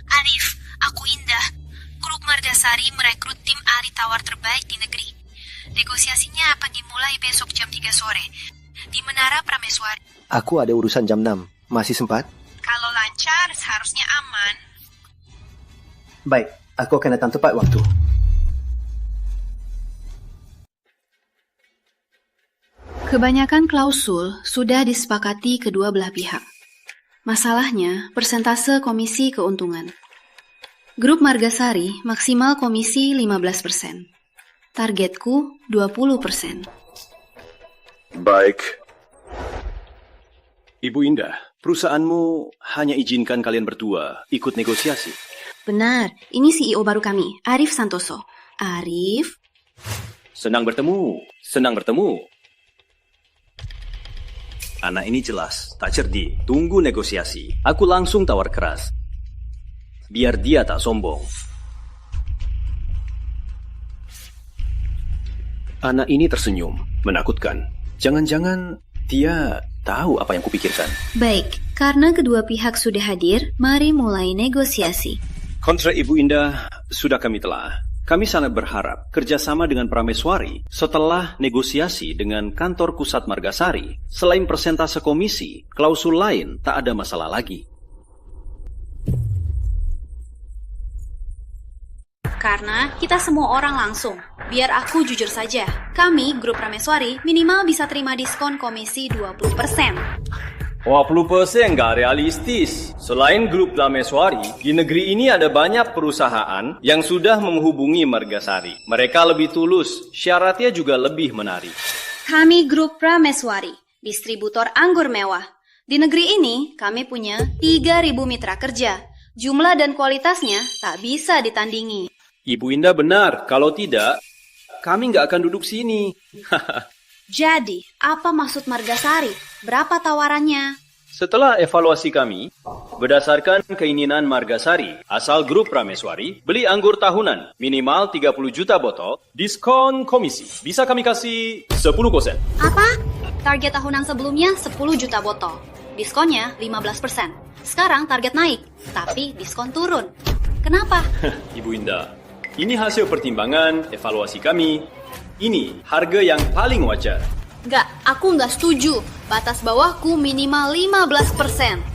Arif, aku Indah. Grup Margasari merekrut tim ahli tawar terbaik di negeri. Negosiasinya akan dimulai besok jam 3 sore di Menara Prameswari. Aku ada urusan jam 6. Masih sempat? Kalau lancar, seharusnya aman. Baik, aku akan datang tepat waktu. Kebanyakan klausul sudah disepakati kedua belah pihak. Masalahnya, persentase komisi keuntungan. Grup Margasari maksimal komisi 15%. Targetku 20%. Baik. Ibu Indah, perusahaanmu hanya izinkan kalian berdua ikut negosiasi. Benar, ini CEO baru kami, Arif Santoso. Arif? Senang bertemu. Anak ini jelas, tak cerdik. Tunggu negosiasi. Aku langsung tawar keras. Biar dia tak sombong. Anak ini tersenyum, menakutkan. Jangan-jangan dia tahu apa yang kupikirkan. Baik, karena kedua pihak sudah hadir, mari mulai negosiasi. Kontrak Ibu Indah sudah kami telah. Kami sangat berharap kerjasama dengan Prameswari setelah negosiasi dengan kantor pusat Margasari. Selain persentase komisi, klausul lain tak ada masalah lagi. Karena kita semua orang langsung. Biar aku jujur saja, kami, Grup Prameswari, minimal bisa terima diskon komisi 20%. 20% nggak realistis. Selain Grup Prameswari, di negeri ini ada banyak perusahaan yang sudah menghubungi Margasari. Mereka lebih tulus, syaratnya juga lebih menarik. Kami Grup Prameswari, distributor anggur mewah. Di negeri ini, kami punya 3.000 mitra kerja. Jumlah dan kualitasnya tak bisa ditandingi. Ibu Indah benar, kalau tidak, kami nggak akan duduk sini. Jadi, apa maksud Margasari? Berapa tawarannya? Setelah evaluasi kami, berdasarkan keinginan Margasari, asal Grup Prameswari, beli anggur tahunan, minimal 30 juta botol, diskon komisi. Bisa kami kasih 10%. Apa? Target tahunan sebelumnya 10 juta botol. Diskonnya 15%. Sekarang target naik, tapi diskon turun. Kenapa? Ibu Indah, ini hasil pertimbangan evaluasi kami. Ini harga yang paling wajar. Nggak, aku nggak setuju. Batas bawahku minimal 15%.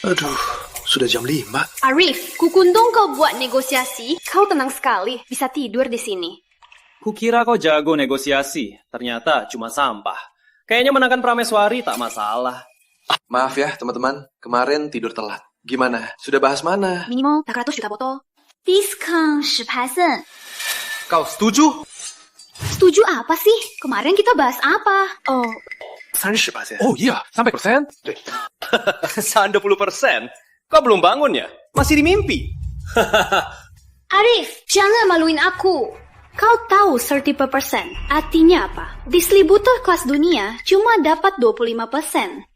Aduh, sudah jam 5. Arif, kukuntung kau buat negosiasi. Kau tenang sekali, bisa tidur di sini. Kukira kau jago negosiasi, ternyata cuma sampah. Kayaknya menangkan Prameswari tak masalah. Maaf ya teman-teman, kemarin tidur telat. Gimana? Sudah bahas mana? Minimal 400 juta botol. Diskon 10%. Kau setuju? Setuju apa sih? Kemarin kita bahas apa? Oh, 30%. Oh iya, sampai persen? 20%? Kau belum bangun ya? Masih di mimpi? Arif, jangan maluin aku. Kau tahu 30% artinya apa? Distributor kelas dunia cuma dapat 25%.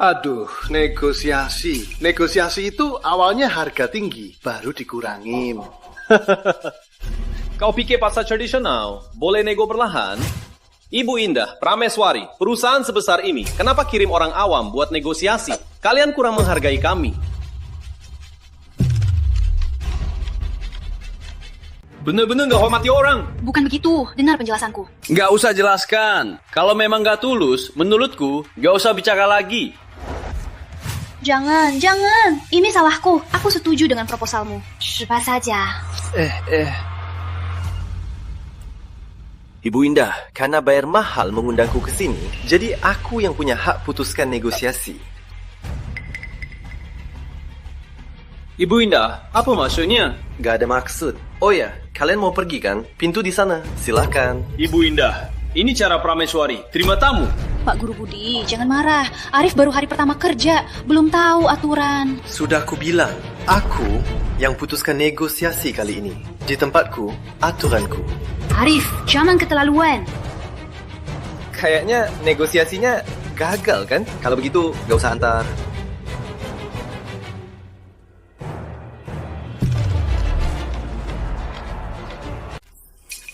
Aduh, negosiasi. Negosiasi itu awalnya harga tinggi, baru dikurangin. Kau pikir pasar tradisional boleh nego perlahan? Ibu Indah, Prameswari, perusahaan sebesar ini, kenapa kirim orang awam buat negosiasi? Kalian kurang menghargai kami. Bener-bener gak hormati orang. Bukan begitu, dengar penjelasanku. Gak usah jelaskan. Kalau memang gak tulus, menurutku gak usah bicara lagi. Jangan. Ini salahku. Aku setuju dengan proposalmu. Coba saja. Ibu Indah, karena bayar mahal mengundangku ke sini, jadi aku yang punya hak putuskan negosiasi. Ibu Indah, apa maksudnya? Gak ada maksud. Oh ya, kalian mau pergi kan? Pintu di sana. Silakan. Ibu Indah, ini cara prameswari. Terima tamu. Pak Guru Budi, jangan marah. Arif baru hari pertama kerja, belum tahu aturan. Sudah aku bilang, aku yang putuskan negosiasi kali ini. Di tempatku, aturanku. Arif, jangan keterlaluan. Kayaknya negosiasinya gagal kan? Kalau begitu, gak usah antar.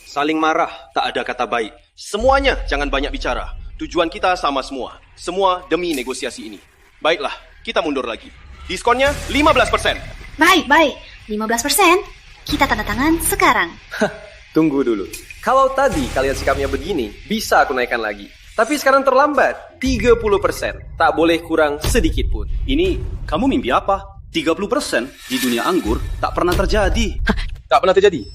Saling marah, tak ada kata baik. Semuanya jangan banyak bicara. Tujuan kita sama semua. Semua demi negosiasi ini. Baiklah, kita mundur lagi. Diskonnya 15%. Baik. 15%. Kita tanda tangan sekarang. Tunggu dulu. Kalau tadi kalian sikapnya begini, bisa aku naikkan lagi. Tapi sekarang terlambat. 30%. Tak boleh kurang sedikit pun. Ini, kamu mimpi apa? 30% di dunia anggur tak pernah terjadi. Tak pernah terjadi?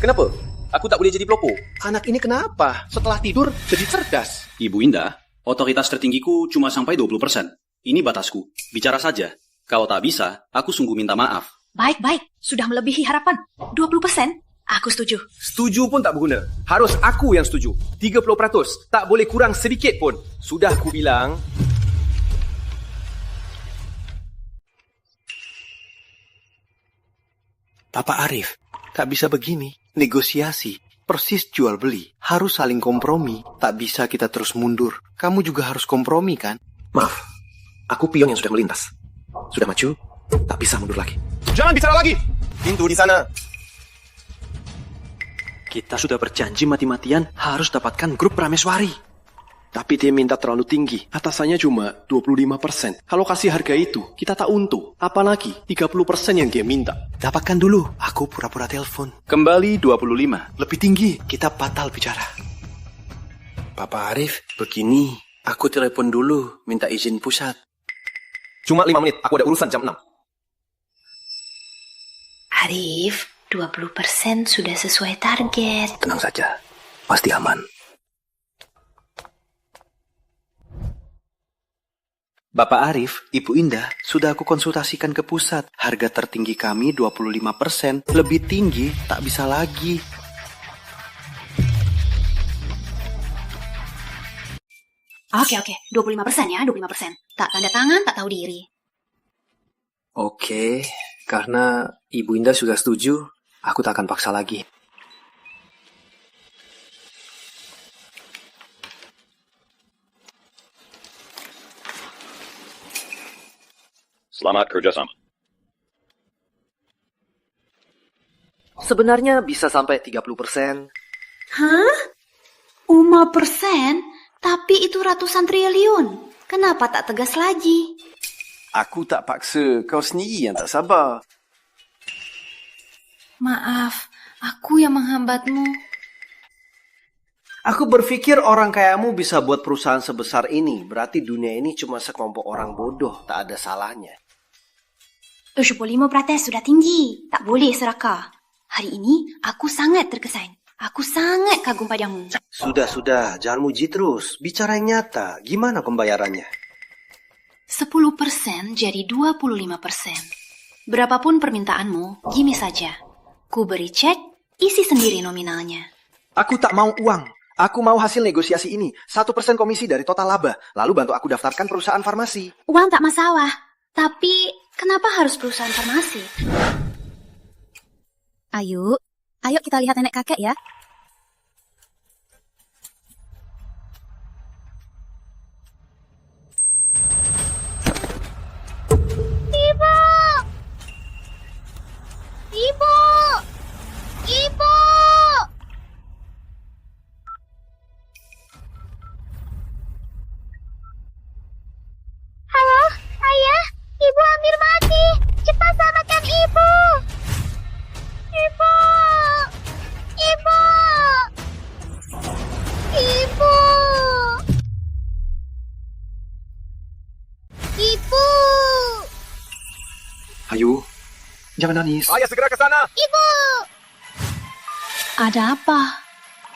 Kenapa? Aku tak boleh jadi pelopor. Anak ini kenapa? Setelah tidur jadi cerdas. Ibu Indah, otoritas tertinggiku cuma sampai 20%. Ini batasku. Bicara saja. Kalau tak bisa, aku sungguh minta maaf. Baik. Sudah melebihi harapan. 20%? Aku setuju. Setuju pun tak berguna. Harus aku yang setuju. 30%. Tak boleh kurang sedikit pun. Sudah aku bilang. Bapak Arif, tak bisa begini. Negosiasi, persis jual beli. Harus saling kompromi. Tak bisa kita terus mundur. Kamu juga harus kompromi kan? Maaf, aku pion yang sudah melintas. Sudah maju, tak bisa mundur lagi. Jangan bicara lagi. Pintu di sana. Kita sudah berjanji mati-matian harus dapatkan grup prameswari. Tapi dia minta terlalu tinggi. Atasannya cuma 25%. Kalau kasih harga itu, kita tak untung. Apalagi 30% yang dia minta. Dapatkan dulu. Aku pura-pura telepon. Kembali 25. Lebih tinggi. Kita batal bicara. Bapak Arif, begini. Aku telepon dulu. Minta izin pusat. Cuma 5 menit. Aku ada urusan jam 6. Arif, 20% sudah sesuai target. Tenang saja. Pasti aman. Bapak Arif, Ibu Indah, sudah aku konsultasikan ke pusat. Harga tertinggi kami 25%. Lebih tinggi, tak bisa lagi. Oke. 25% ya, 25%. Tak tanda tangan, tak tahu diri. Oke, karena Ibu Indah sudah setuju, aku tak akan paksa lagi. Selamat kerjasama. Sebenarnya bisa sampai 30%. Hah? 5%? Tapi itu ratusan triliun. Kenapa tak tegas lagi? Aku tak paksa, kau sendiri yang tak sabar. Maaf, aku yang menghambatmu. Aku berpikir orang kayamu bisa buat perusahaan sebesar ini. Berarti dunia ini cuma sekelompok orang bodoh, tak ada salahnya. 75% sudah tinggi. Tak boleh serakah. Hari ini aku sangat terkesan. Aku sangat kagum padamu. Sudah. Jangan muji terus. Bicara yang nyata. Gimana pembayarannya? 10% jadi 25%. Berapapun permintaanmu, gini saja. Ku beri cek, isi sendiri nominalnya. Aku tak mau uang. Aku mau hasil negosiasi ini. 1% komisi dari total laba. Lalu bantu aku daftarkan perusahaan farmasi. Uang tak masalah. Tapi, kenapa harus perusahaan farmasi? Ayo kita lihat nenek kakek ya. Ibu! Halo, ayah, ibu hampir mati. Cepat selamatkan ibu. Ibu. Ayu, jangan nangis. Ayah segera ke sana. Ibu! Ada apa?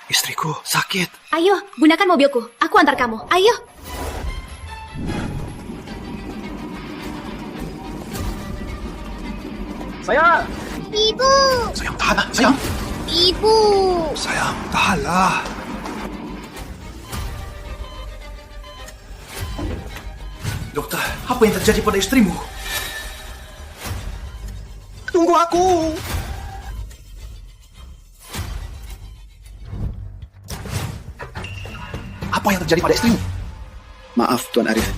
Istriku sakit. Ayo, gunakan mobilku. Aku antar kamu. Ayo. Sayang! Ibu! Sayang, tahanlah. Sayang. Ibu! Sayang, tahanlah. Dokter, apa yang terjadi pada istrimu? Tunggu aku! Apa yang terjadi pada istrimu? Maaf, Tuan Arif.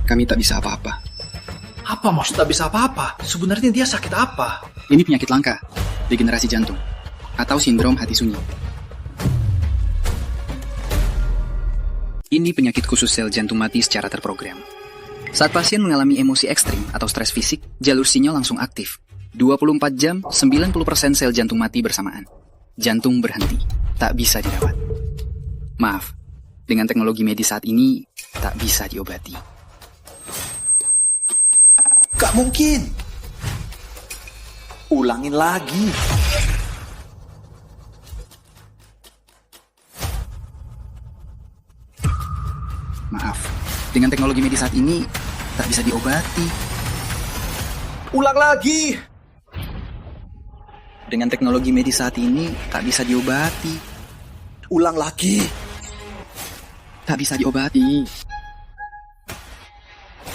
Kami tak bisa apa-apa. Apa maksud tak bisa apa-apa? Sebenarnya dia sakit apa? Ini penyakit langka, degenerasi jantung, atau sindrom hati sunyi. Ini penyakit khusus sel jantung mati secara terprogram. Saat pasien mengalami emosi ekstrim atau stres fisik, jalur sinyal langsung aktif. 24 jam, 90% sel jantung mati bersamaan. Jantung berhenti, tak bisa dirawat. Maaf, dengan teknologi medis saat ini, tak bisa diobati. Gak mungkin. Ulangin lagi. Maaf, dengan teknologi medis saat ini, tak bisa diobati. Ulang lagi. Dengan teknologi medis saat ini, tak bisa diobati. Ulang lagi. Tak bisa diobati.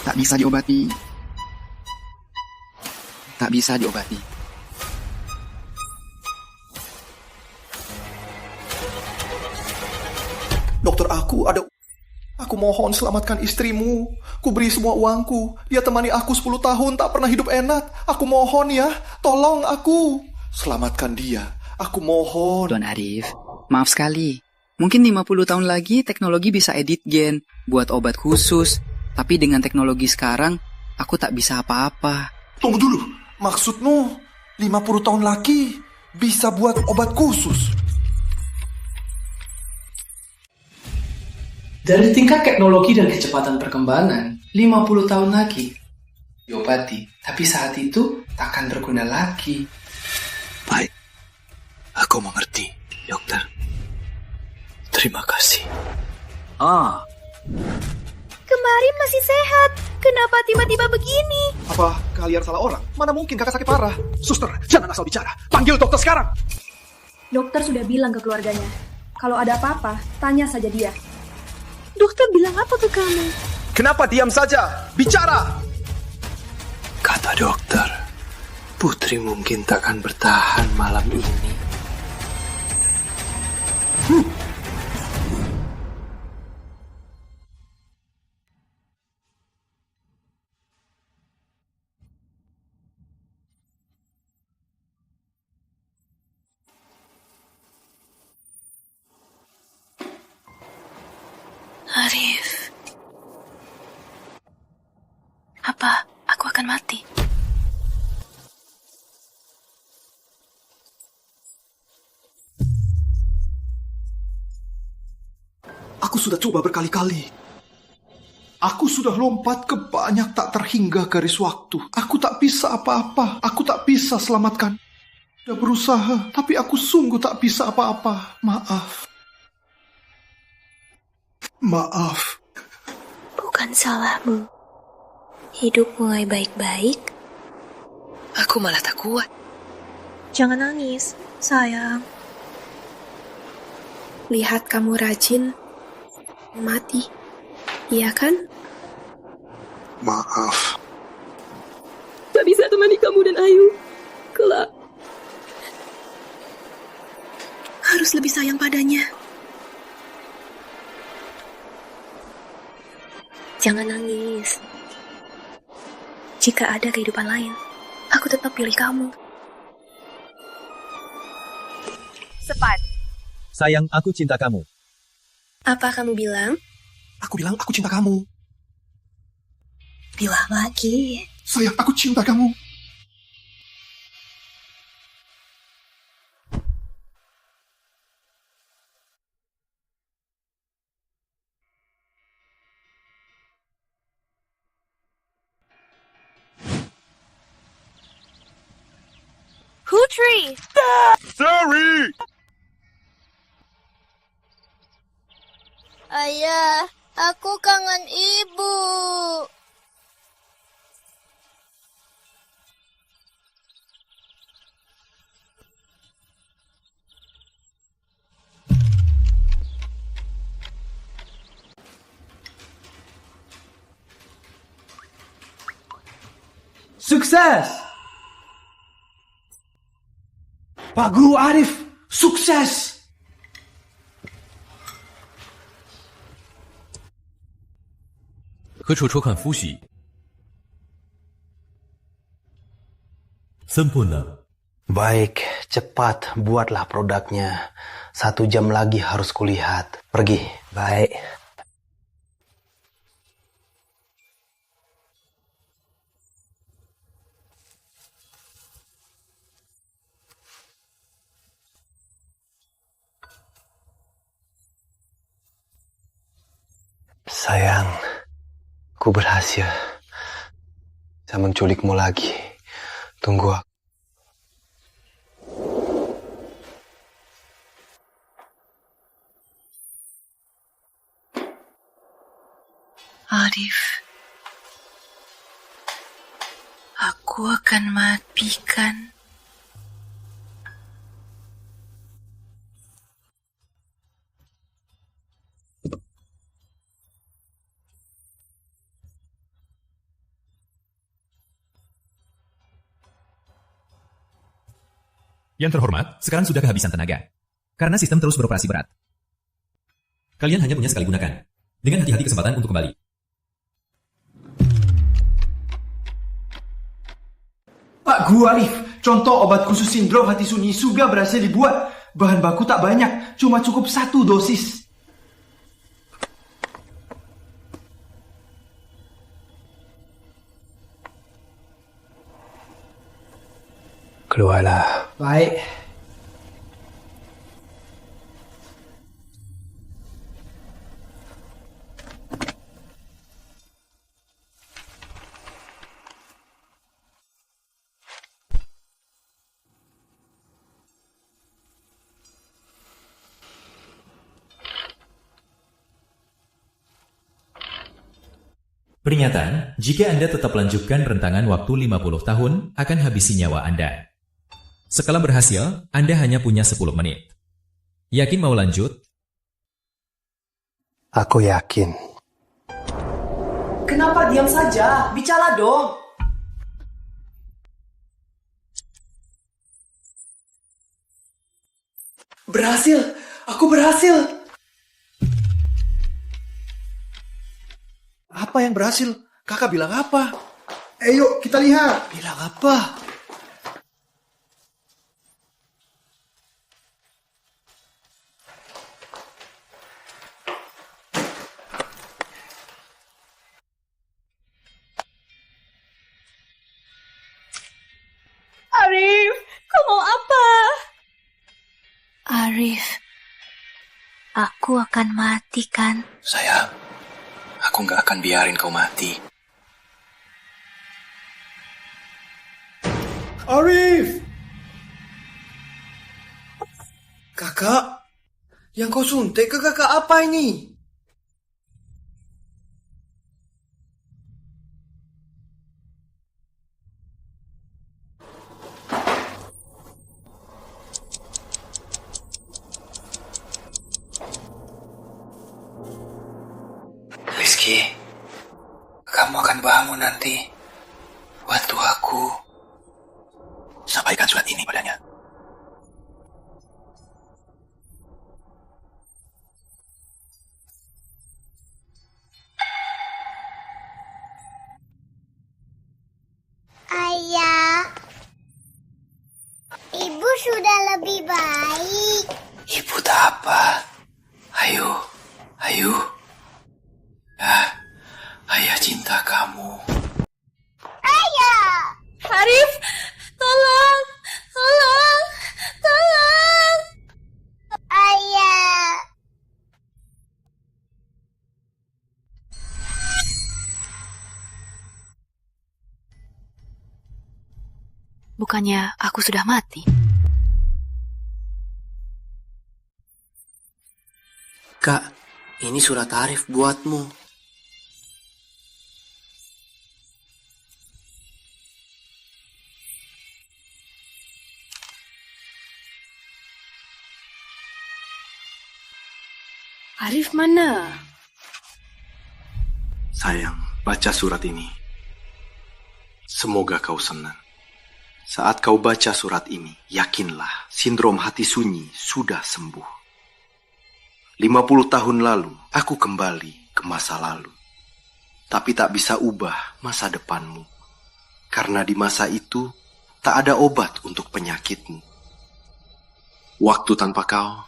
Tak bisa diobati. Tak bisa diobati. Dokter, aku mohon selamatkan istrimu. Ku beri semua uangku. Dia temani aku 10 tahun, tak pernah hidup enak. Aku mohon ya, tolong aku. Selamatkan dia. Aku mohon. Tuan Arif, maaf sekali. Mungkin 50 tahun lagi teknologi bisa edit gen, buat obat khusus. Tapi dengan teknologi sekarang, aku tak bisa apa-apa. Tunggu dulu. Maksudmu 50 tahun lagi bisa buat obat khusus? Dari tingkat teknologi dan kecepatan perkembangan, 50 tahun lagi diobati, tapi saat itu takkan berguna lagi. Baik, aku mengerti, dokter. Terima kasih. Kemarin masih sehat. Kenapa tiba-tiba begini? Apa kalian salah orang? Mana mungkin kakak sakit parah. Suster, jangan asal bicara. Panggil dokter sekarang. Dokter sudah bilang ke keluarganya. Kalau ada apa-apa, tanya saja dia. Dokter bilang apa ke kamu? Kenapa diam saja? Bicara! Kata dokter, Putri mungkin takkan bertahan malam ini. Arif. Apa aku akan mati? Aku sudah coba berkali-kali. Aku sudah lompat ke banyak tak terhingga garis waktu. Aku tak bisa apa-apa. Aku tak bisa selamatkan. Sudah berusaha, tapi aku sungguh tak bisa apa-apa. Maaf. Maaf. Bukan salahmu. Hidup mulai baik-baik. Aku malah tak kuat. Jangan nangis, sayang. Lihat kamu rajin mati. Iya kan? Maaf. Gak bisa temani kamu dan Ayu. Kelak. Harus lebih sayang padanya. Jangan nangis. Jika ada kehidupan lain, aku tetap pilih kamu. Sepat. Sayang, aku cinta kamu. Apa kamu bilang? Aku bilang aku cinta kamu. Bilang lagi. Sayang, aku cinta kamu. Putri! Sorry! Ayah, aku kangen ibu. Sukses! Pak Guru Arif, sukses! 何处抽看夫婿 Sempurna. Baik, cepat buatlah produknya. 1 jam lagi harus kulihat. Pergi. Baik. Sayang, ku berhasil. Saya menculikmu lagi. Tunggu aku. Arif, aku akan matikan. Yang terhormat, sekarang sudah kehabisan tenaga. Karena sistem terus beroperasi berat. Kalian hanya punya sekali gunakan. Dengan hati-hati kesempatan untuk kembali. Pak Guru Arif, contoh obat khusus sindrom hati sunyi sudah berhasil dibuat. Bahan baku tak banyak, cuma cukup 1 dosis. Keluarlah. Baik. Peringatan, jika Anda tetap lanjutkan rentangan waktu 50 tahun, akan habisi nyawa Anda. Setelah berhasil, Anda hanya punya 10 menit. Yakin mau lanjut? Aku yakin. Kenapa diam saja? Bicara dong. Berhasil! Aku berhasil! Apa yang berhasil? Kakak bilang apa? Ayo, kita lihat. Bilang apa? Arif, kau mau apa? Arif, aku akan mati kan? Sayang, aku nggak akan biarin kau mati. Arif! Kakak, yang kau suntik ke kakak apa ini? Rizky, kamu akan bangun nanti. Bantu aku. Sampaikan surat ini padanya. Ayah, ibu sudah lebih baik. Ibu tak apa. Ayo, ayo. Ayah cinta kamu. Ayah! Arif, tolong, tolong, tolong. Ayah! Bukannya aku sudah mati? Kak, ini surat tarif buatmu. Arif mana? Sayang, baca surat ini. Semoga kau senang. Saat kau baca surat ini, yakinlah sindrom hati sunyi sudah sembuh. 50 tahun lalu, aku kembali ke masa lalu. Tapi tak bisa ubah masa depanmu. Karena di masa itu, tak ada obat untuk penyakitmu. Waktu tanpa kau,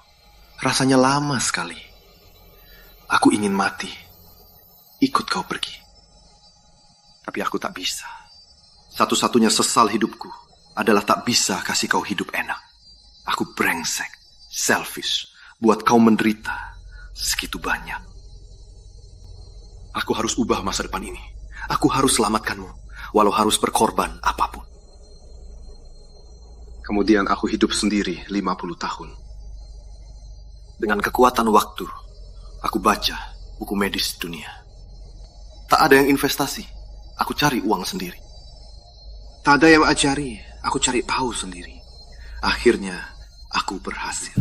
rasanya lama sekali. Aku ingin mati, ikut kau pergi. Tapi aku tak bisa. Satu-satunya sesal hidupku adalah tak bisa kasih kau hidup enak. Aku brengsek, selfish, buat kau menderita segitu banyak. Aku harus ubah masa depan ini. Aku harus selamatkanmu, walau harus berkorban apapun. Kemudian aku hidup sendiri 50 tahun. Dengan kekuatan waktu, aku baca buku medis dunia. Tak ada yang investasi, aku cari uang sendiri. Tak ada yang ajari, aku cari tahu sendiri. Akhirnya, aku berhasil.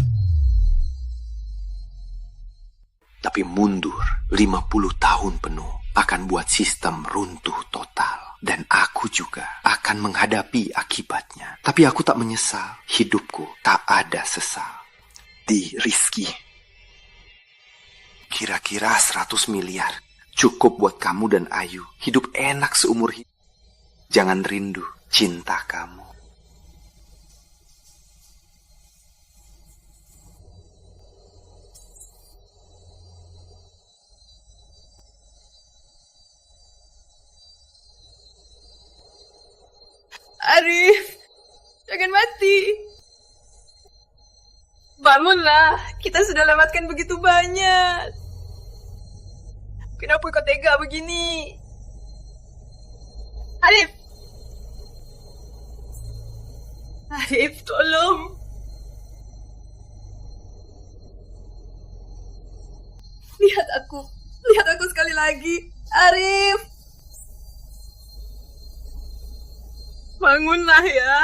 Tapi mundur 50 tahun penuh akan buat sistem runtuh total. Dan aku juga akan menghadapi akibatnya. Tapi aku tak menyesal, hidupku tak ada sesal. Di Rizky. Kira-kira 100 miliar cukup buat kamu dan Ayu hidup enak seumur hidup. Jangan rindu cinta kamu. Arif, jangan mati. Bangunlah, kita sudah lewatkan begitu banyak. Kenapa kau tega begini? Arif! Arif, tolong. Lihat aku sekali lagi. Arif! Bangunlah ya.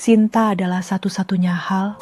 Cinta adalah satu-satunya hal